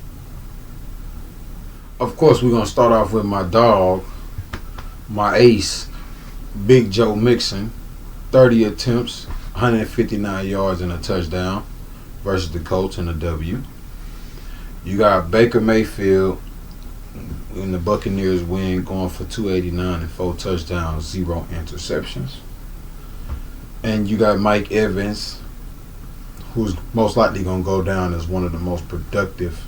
Of course, we're gonna start off with my dog, my ace, Big Joe Mixon. 30 attempts, 159 yards and a touchdown versus the Colts in a W. You got Baker Mayfield in the Buccaneers win, going for 289 and 4 touchdowns, 0 interceptions. And you got Mike Evans, who's most likely going to go down as one of the most productive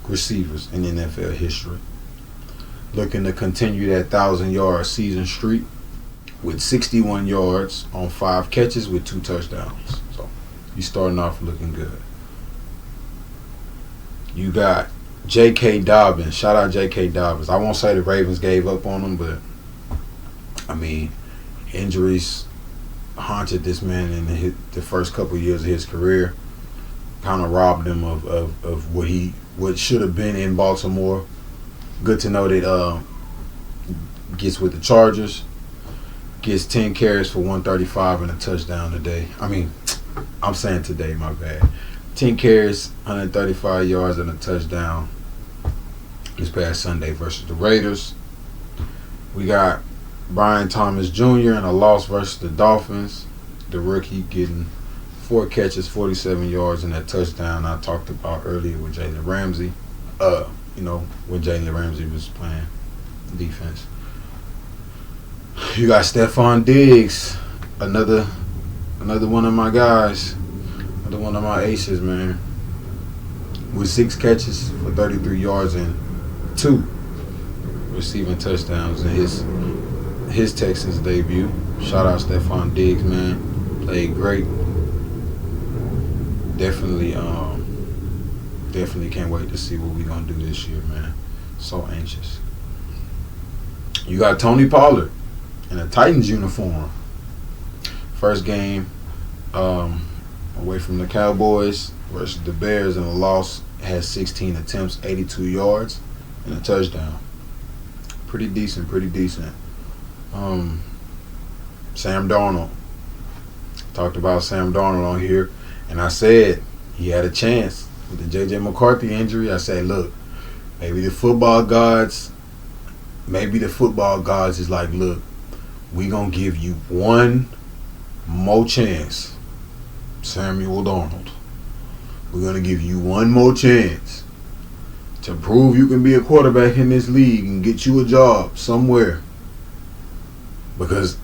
receivers in NFL history. Looking to continue that 1,000-yard season streak with 61 yards on 5 catches with 2 touchdowns. So he's starting off looking good. You got J.K. Dobbins. Shout out J.K. Dobbins. I won't say the Ravens gave up on him, but I mean, injuries haunted this man in the first couple of years of his career. Kind of robbed him of what should have been in Baltimore. Good to know that gets with the Chargers. Gets 10 carries for 135 and a touchdown today. I mean, I'm saying today, my bad. 10 carries, 135 yards and a touchdown this past Sunday versus the Raiders. We got Brian Thomas Jr. in a loss versus the Dolphins. The rookie getting 4 catches, 47 yards, and that touchdown I talked about earlier with Jalen Ramsey. When Jalen Ramsey was playing defense. You got Stephon Diggs, another one of my guys, another one of my aces, man. With 6 catches for 33 yards and 2 receiving touchdowns in his Texans debut. Shout out Stephon Diggs, man. Played great. Definitely can't wait to see what we're gonna do this year, man. So anxious. You got Tony Pollard in a Titans uniform. First game away from the Cowboys versus the Bears in a loss. Has 16 attempts, 82 yards, and a touchdown. Pretty decent. Sam Darnold. Talked about Sam Darnold on here, and I said he had a chance with the J.J. McCarthy injury. I said, look, maybe the football gods is like, look, we gonna give you one more chance, Samuel Darnold. We're gonna give you one more chance to prove you can be a quarterback in this league and get you a job somewhere. Because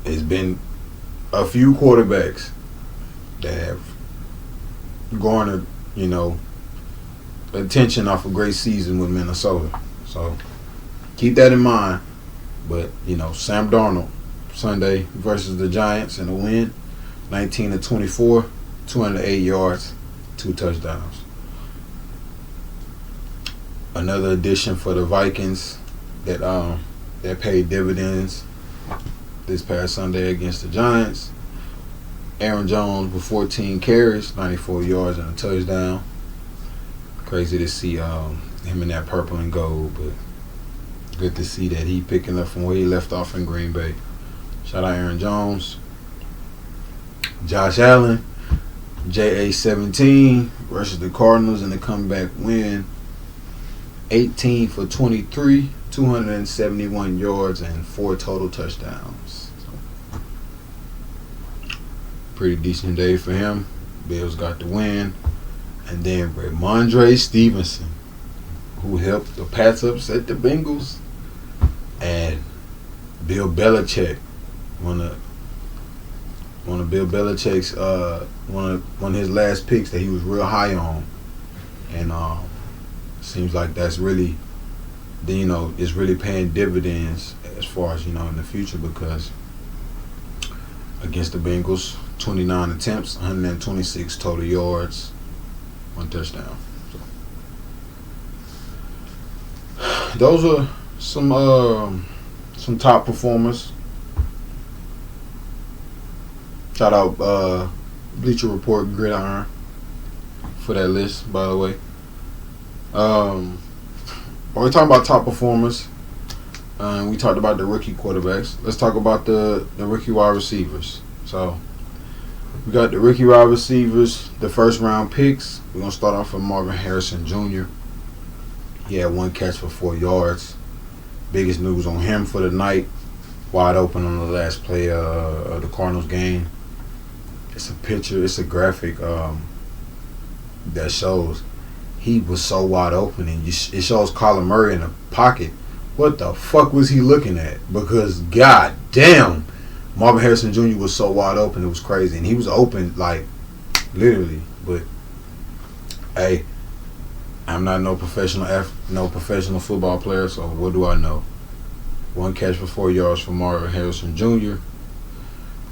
it's been a few quarterbacks that have garnered, attention off a great season with Minnesota. So keep that in mind. But, Sam Darnold, Sunday versus the Giants in a win, 19-24, 208 yards, 2 touchdowns. Another addition for the Vikings that paid dividends this past Sunday against the Giants. Aaron Jones with 14 carries, 94 yards and a touchdown. Crazy to see him in that purple and gold, but good to see that he picking up from where he left off in Green Bay. Shout out Aaron Jones. Josh Allen, JA-17 versus the Cardinals in the comeback win. 18 for 23, 271 yards and 4 total touchdowns. So, pretty decent day for him. Bills got the win. And then Ramondre Stevenson, who helped the Pats upset the Bengals. And Bill Belichick, one of Bill Belichick's one of his last picks that he was real high on. And seems like that's really, it's really paying dividends as far as, in the future, because against the Bengals, 29 attempts, 126 total yards, 1 touchdown. So, those are some top performers. Shout out Bleacher Report Gridiron for that list, by the way. When we're talking about top performers, we talked about the rookie quarterbacks. Let's talk about the rookie wide receivers. So we got the rookie wide receivers, the first round picks. We're gonna start off with Marvin Harrison Jr. He had 1 catch for 4 yards. Biggest news on him for the night. Wide open on the last play of the Cardinals game. It's a picture, it's a graphic that shows he was so wide open, and it shows Kyler Murray in the pocket. What the fuck was he looking at? Because god damn, Marvin Harrison Jr. was so wide open, it was crazy. And he was open, like, literally. But hey, I'm not no professional football player, so what do I know? 1 catch for 4 yards for Marvin Harrison Jr.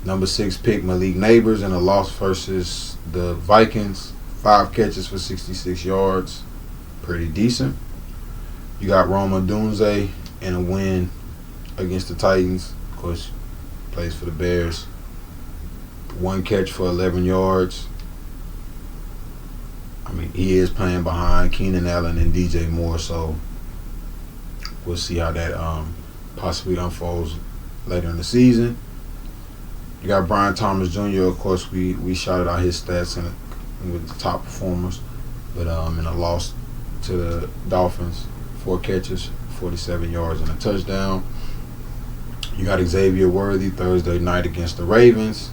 Number 6 pick Malik Neighbors in a loss versus the Vikings. 5 catches for 66 yards. Pretty decent. You got Roma Dunze in a win against the Titans. Of course, plays for the Bears. 1 catch for 11 yards. I mean, he is playing behind Keenan Allen and DJ Moore, so we'll see how that possibly unfolds later in the season. You got Brian Thomas Jr. Of course, we shouted out his stats with the top performers, but in a loss to the Dolphins, 4 catches, 47 yards, and a touchdown. You got Xavier Worthy Thursday night against the Ravens,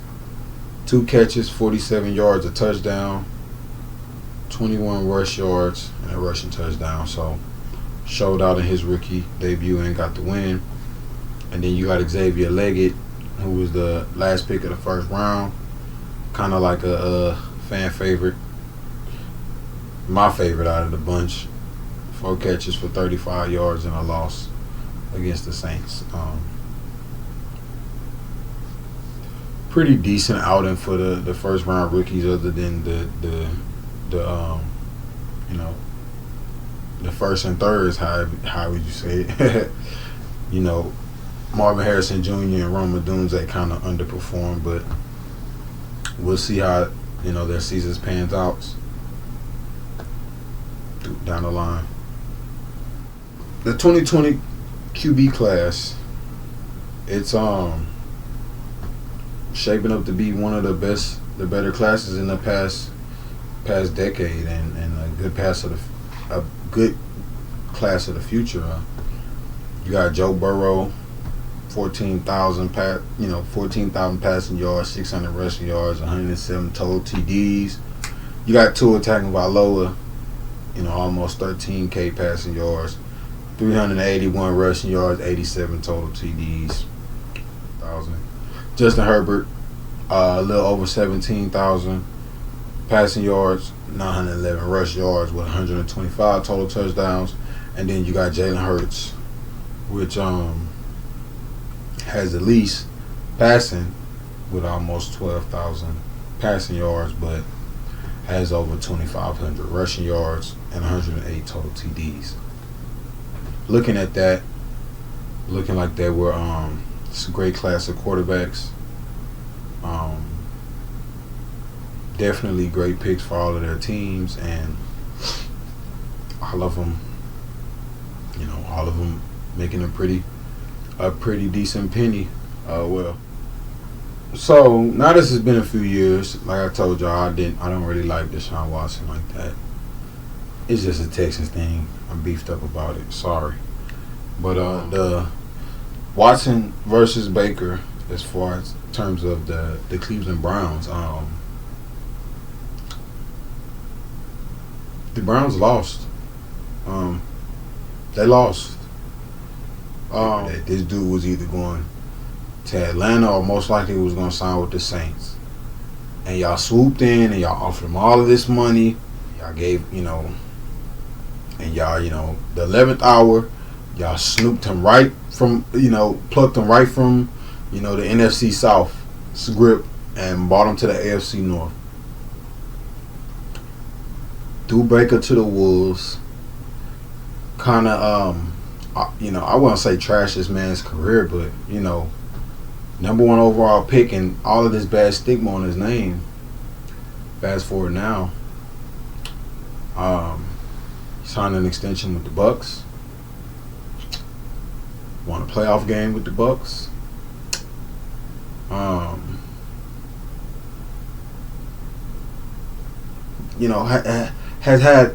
2 catches, 47 yards, a touchdown, 21 rush yards, and a rushing touchdown. So showed out in his rookie debut and got the win. And then you got Xavier Leggett, who was the last pick of the first round, kind of like a fan favorite, my favorite out of the bunch. 4 catches for 35 yards and a loss against the Saints. Pretty decent outing for the first round rookies, other than the first and thirds. How would you say it? Marvin Harrison Jr. and Roma Dunze kind of underperformed, but we'll see how their seasons pans out down the line. The 2020 QB class, it's shaping up to be one of the better classes in the past decade, and a good class of the future. You got Joe Burrow, 14,000 passing yards, 600 rushing yards, 107 total TDs. You got Tua Tagovailoa, almost 13K passing yards, 381 rushing yards, 87 total TDs. Justin Herbert, a little over 17,000 passing yards, 911 rush yards with 125 total touchdowns. And then you got Jalen Hurts, which has the least passing with almost 12,000 passing yards, but has over 2,500 rushing yards and 108 total TDs. Looking like that were it's a great class of quarterbacks. Definitely great picks for all of their teams, and all of them making a pretty decent penny. So now this has been a few years. Like I told y'all, I don't really like Deshaun Watson like that. It's just a Texans thing. I'm beefed up about it. Sorry, but the Watson versus Baker, as far as in terms of the Cleveland Browns, the Browns lost. They lost. This dude was either going to Atlanta or most likely was going to sign with the Saints. And y'all swooped in and y'all offered him all of this money. Y'all gave, and y'all, the 11th hour, y'all snooped him right from, plucked him right from, the NFC South script and brought him to the AFC North. Threw Baker to the Wolves. Kind of, I wouldn't say trash this man's career, but, number 1 overall pick and all of this bad stigma on his name. Fast forward now. Signed an extension with the Bucks. Won a playoff game with the Bucks. Has had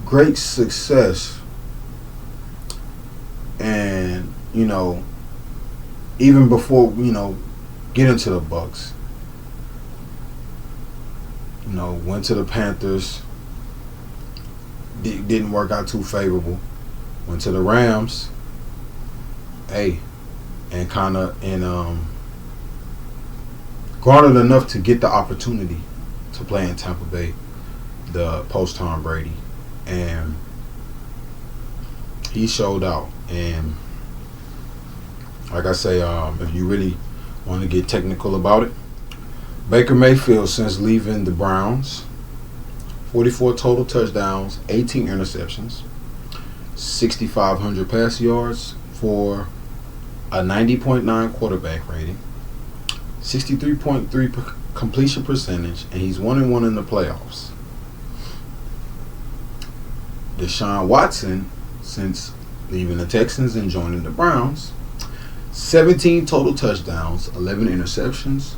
great success, and even before getting to the Bucks, went to the Panthers, didn't work out too favorable. Went to the Rams, and garnered enough to get the opportunity to play in Tampa Bay, the post Tom Brady, and he showed out. And like I say, if you really want to get technical about it, Baker Mayfield, since leaving the Browns, 44 total touchdowns, 18 interceptions, 6,500 pass yards for a 90.9 quarterback rating, 63.3 completion percentage, and he's 1-1 in the playoffs. Deshaun Watson, since leaving the Texans and joining the Browns, 17 total touchdowns, 11 interceptions,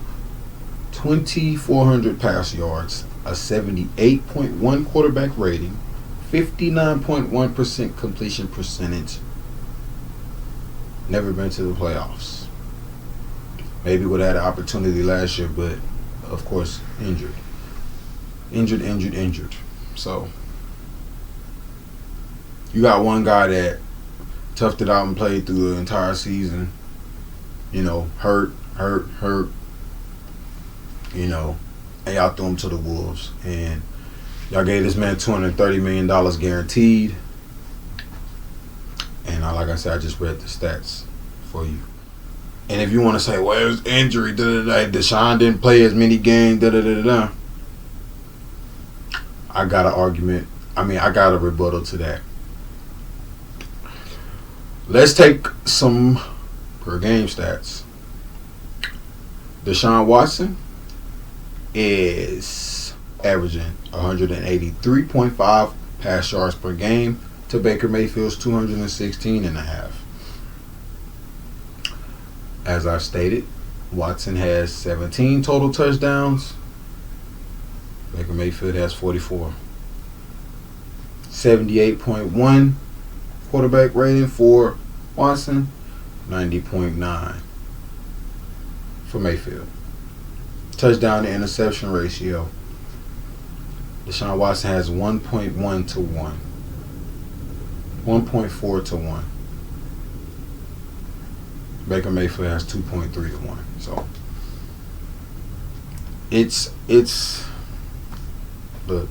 2,400 pass yards, a 78.1 quarterback rating, 59.1% completion percentage. Never been to the playoffs. Maybe would have had an opportunity last year, but of course injured. So you got one guy that toughed it out and played through the entire season. You know, hurt. You know, and y'all threw him to the wolves, and y'all gave this man $230 million guaranteed. And like I said, I just read the stats for you. And if you want to say, well, it was injury, Deshaun didn't play as many games, I got an argument. I got a rebuttal to that. Let's take some per game stats. Deshaun Watson is averaging 183.5 pass yards per game to Baker Mayfield's 216.5. As I stated, Watson has 17 total touchdowns. Baker Mayfield has 44. 78.1 quarterback rating for Watson, 90.9 for Mayfield. Touchdown to interception ratio. Deshaun Watson has 1.1 to 1. 1.4 to 1. Baker Mayfield has 2.3 to 1. So it's look.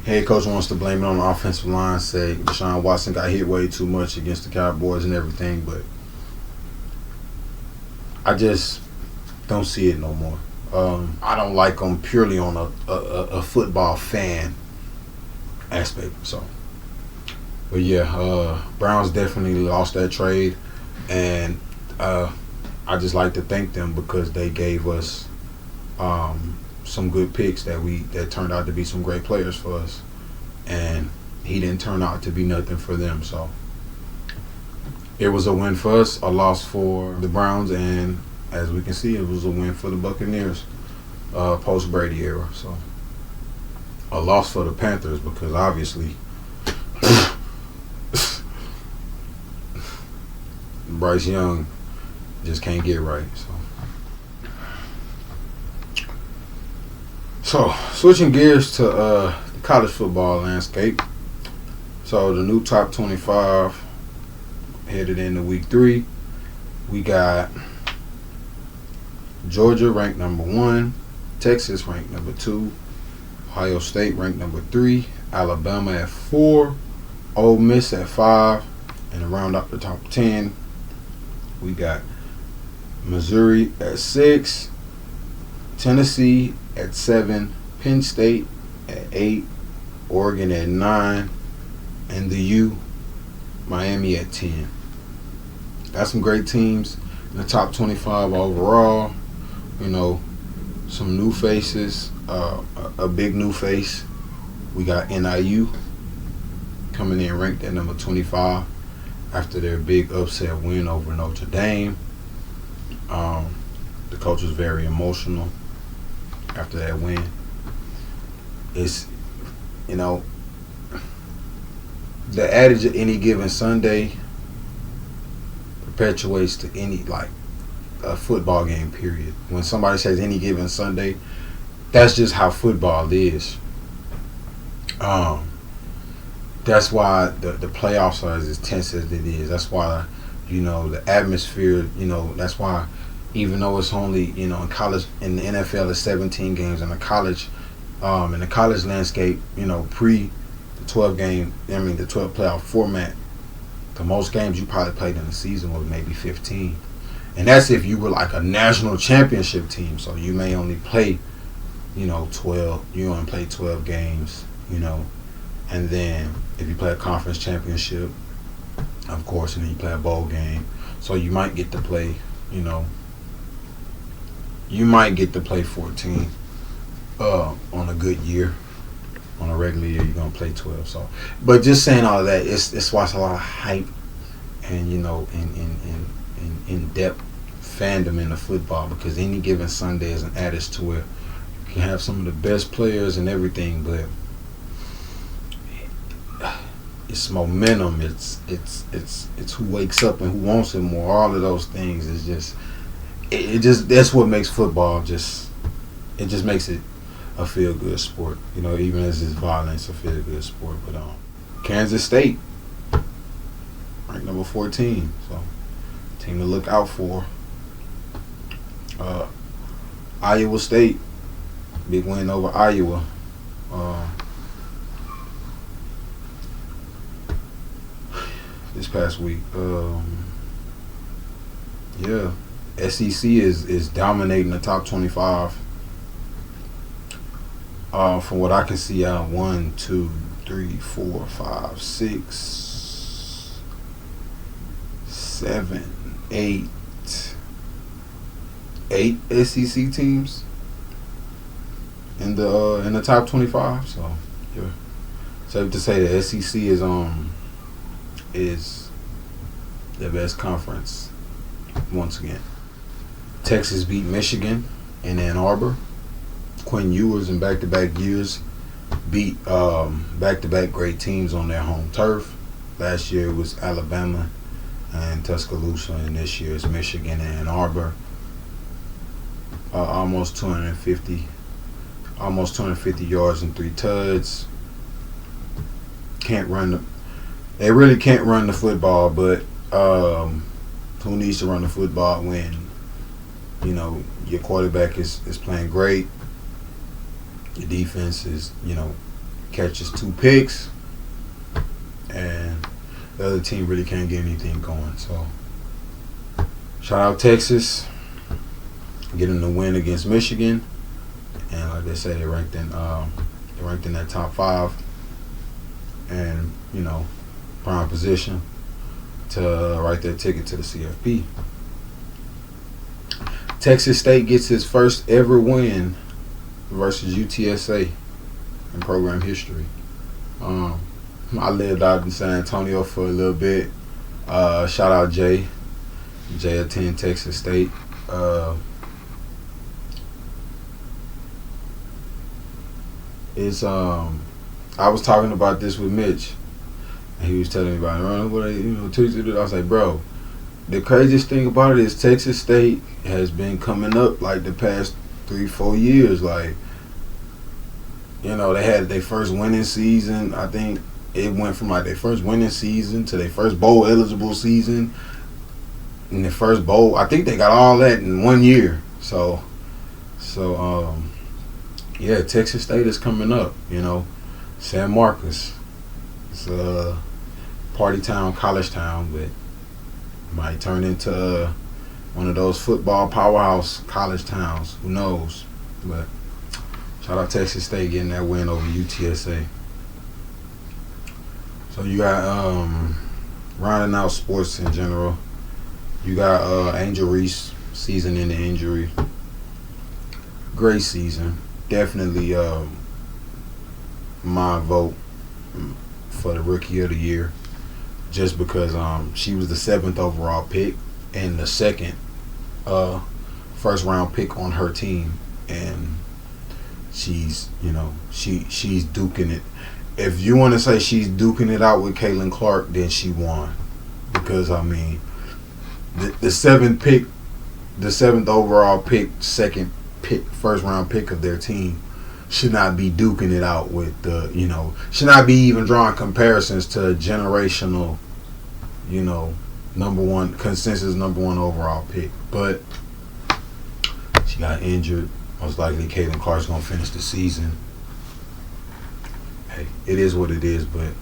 Head coach wants to blame it on the offensive line, say Deshaun Watson got hit way too much against the Cowboys and everything, but I just don't see it no more. I don't like him purely on a football fan aspect. So, but yeah, Browns definitely lost that trade, and I just like to thank them because they gave us some good picks that turned out to be some great players for us, and he didn't turn out to be nothing for them. So it was a win for us, a loss for the Browns, and as we can see, it was a win for the Buccaneers post Brady era. So a loss for the Panthers because obviously Bryce Young just can't get right. So switching gears to the college football landscape. So the new top 25 headed into week 3. We got Georgia ranked number 1, Texas ranked number 2, Ohio State ranked number 3, Alabama at 4, Ole Miss at 5, and to round out the top 10, we got Missouri at 6, Tennessee at 7, Penn State at 8, Oregon at 9, and the U, Miami at 10. Got some great teams in the top 25 overall. You know, some new faces, a big new face. We got NIU coming in ranked at number 25 after their big upset win over Notre Dame. The coach was very emotional after that win. It's, you know, the adage of any given Sunday perpetuates to any, like, a football game, period. When somebody says any given Sunday, that's just how football is. That's why the playoffs are as tense as it is. That's why, you know, the atmosphere, you know, that's why even though it's only, you know, in college, in the NFL it's 17 games, in the college landscape, you know, pre the 12 playoff format, the most games you probably played in the season was maybe 15. And that's if you were like a national championship team. So you may only play, you know, 12. You only play 12 games, you know. And then if you play a conference championship, of course, and then you play a bowl game. So you might get to play, you know, you might get to play 14 on a good year. On a regular year, you're gonna play 12. So, but just saying all that, it's why it's a lot of hype and in depth fandom in the football, because any given Sunday is an added to where you can have some of the best players and everything, but it's momentum. It's who wakes up and who wants it more. All of those things is just that's what makes football just makes it a feel good sport. You know, even as it's violence, a feel good sport. But Kansas State ranked number 14, so team to look out for. Iowa State, big win over Iowa. This past week. Yeah. SEC is dominating the top 25. From what I can see out, 1, 2, 3, 4, 5, 6, 7, 8 SEC teams in the top 25. So yeah, safe to say the SEC is the best conference once again. Texas beat Michigan in Ann Arbor. Quinn Ewers in back-to-back years beat back-to-back great teams on their home turf. Last year it was Alabama and Tuscaloosa, and this year it's Michigan and Ann Arbor. Almost 250 yards and 3 tuds. They really can't run the football, but who needs to run the football when your quarterback is playing great? Your defense is, catches 2 picks, and the other team really can't get anything going. So, shout out Texas, getting the win against Michigan, and like they said, they're ranked in that top 5, and prime position to write their ticket to the CFP. Texas State gets its first ever win versus UTSA in program history. I lived out in San Antonio for a little bit. Shout out Jay. Jay attended Texas State. I was talking about this with Mitch, and he was telling me about it. I was like, bro, the craziest thing about it is Texas State has been coming up like the past 3-4 years. Like, they had their first winning season. I think it went from like their first winning season to their first bowl eligible season. In their first bowl, I think they got all that in 1 year. So yeah, Texas State is coming up. San Marcos. It's a party town, college town, but might turn into one of those football powerhouse college towns. Who knows? But shout out Texas State getting that win over UTSA. So you got rounding out sports in general. You got Angel Reese, season in the injury. Great season. Definitely my vote for the rookie of the year. Just because she was the 7th overall pick and the second first round pick on her team, and she's she's duking it. If you want to say she's duking it out with Caitlin Clark, then she won, because the 7th pick, the 7th overall pick, second pick, first round pick of their team should not be duking it out with should not be even drawing comparisons to a generational, number one consensus number 1 overall pick. But she got injured. Most likely Caitlin Clark's gonna finish the season. Hey, it is what it is. But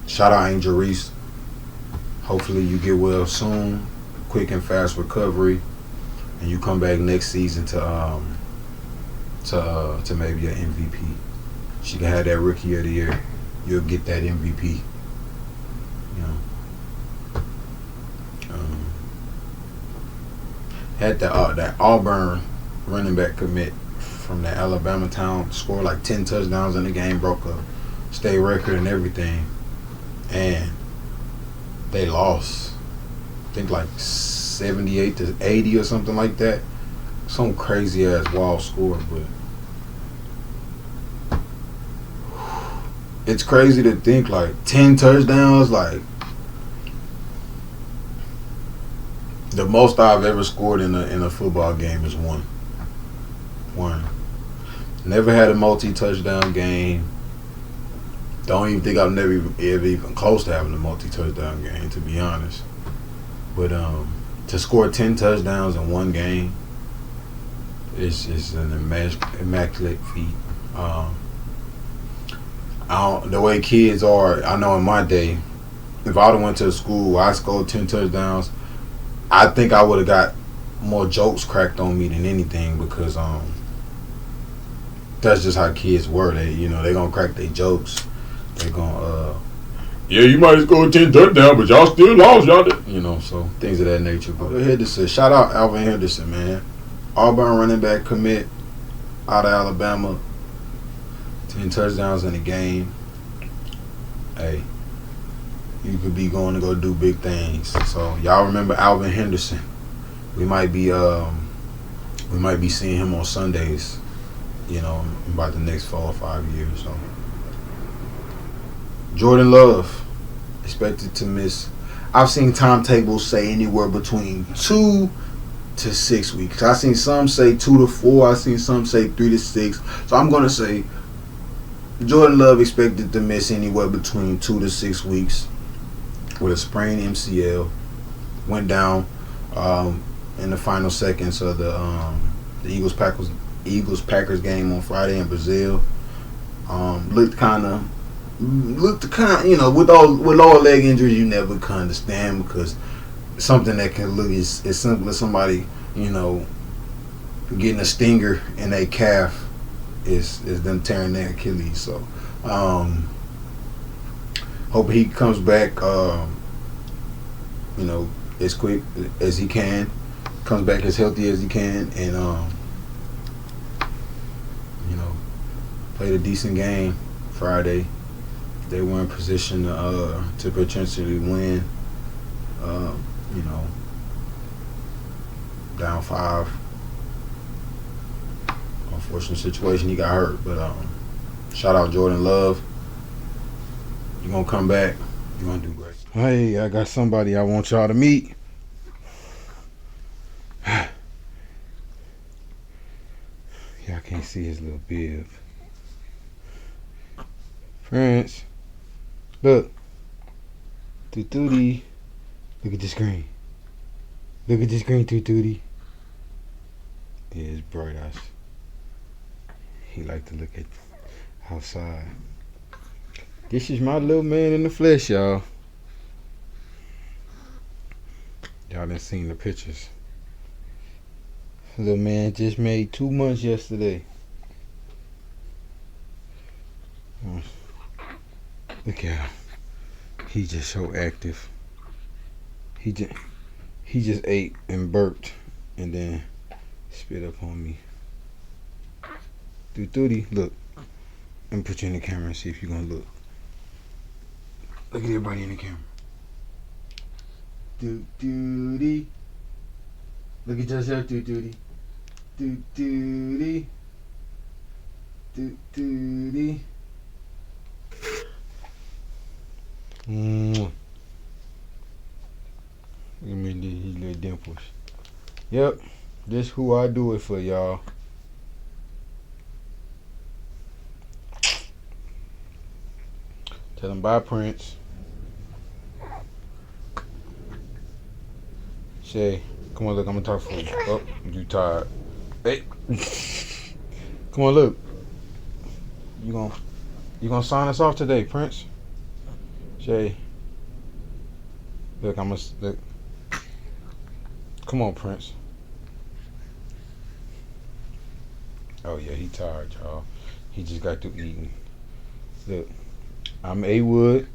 shout out Angel Reese. Hopefully you get well soon, quick and fast recovery, and you come back next season to maybe an MVP. She can have that rookie of the year. You'll get that MVP. Had that Auburn running back commit from that Alabama town, scored like 10 touchdowns in the game, broke a state record and everything, and they lost. I think like 78-80 or something like that. Some crazy ass wild score, but it's crazy to think like 10 touchdowns, like the most I've ever scored in a football game is one. Never had a multi-touchdown game. Don't even think I've never even close to having a multi-touchdown game, to be honest. But to score 10 touchdowns in one game is an immaculate feat. The way kids are, I know in my day, if I would have went to a school where I scored 10 touchdowns, I think I would have got more jokes cracked on me than anything, because that's just how kids were. They gonna crack their jokes. They gonna yeah, you might have scored 10 touchdowns, but y'all still lost, y'all did. So things of that nature. But Henderson, shout out Alvin Henderson, man. Auburn running back commit out of Alabama. 10 touchdowns in a game. Hey, you could be going to go do big things. So y'all remember Alvin Henderson. We might be seeing him on Sundays, in about the next 4 or 5 years. So Jordan Love expected to miss. I've seen timetables say anywhere between 2 to 6 weeks. I've seen some say 2 to 4. I've seen some say 3 to 6. So I'm gonna say Jordan Love expected to miss anywhere between 2 to 6 weeks with a sprained MCL. Went down in the final seconds of the Eagles-Packers game on Friday in Brazil. Looked kind of, with lower leg injuries, you never can understand, because something that can look as simple as somebody, getting a stinger in their calf is them tearing their Achilles. So hope he comes back as quick as he can, comes back as healthy as he can, and played a decent game Friday. They were in position to potentially win. Down 5. Unfortunate situation, he got hurt, but shout out Jordan Love. You're gonna come back. You're gonna do great. Hey, I got somebody I want y'all to meet. Y'all can't see his little bib. Prince, look. Tootie. Look at the screen. Look at the screen, Tootie. Yeah, it's bright eyes. He like to look at outside. This is my little man in the flesh, y'all. Y'all done seen the pictures. Little man just made 2 months yesterday. Look at him. He just so active. He just ate and burped and then spit up on me. Tootie, look. Let me put you in the camera and see if you're gonna look. Look at everybody in the camera. Tootie. Look at yourself, Tootie. Tootie. Tootie. Give me these little dimples. Yep, this who I do it for, y'all. Tell them bye, Prince. Shay, come on, look, I'm gonna talk for you. Oh, you tired. Hey. Come on, look. You gonna sign us off today, Prince? Shay. Look, look. Come on, Prince. Oh yeah, he tired, y'all. He just got through eating. Look, I'm A-Wood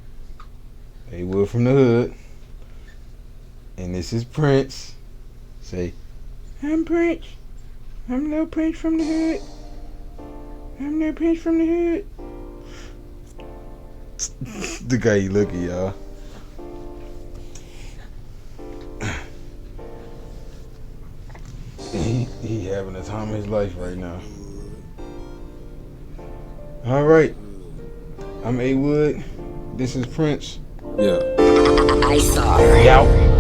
from the hood, and this is Prince. Say, I'm Prince. I'm little Prince from the hood. I'm little Prince from the hood. The guy you look at, y'all. He having the time of his life right now. All right. I'm A Wood. This is Prince. Yeah. I saw her. Out.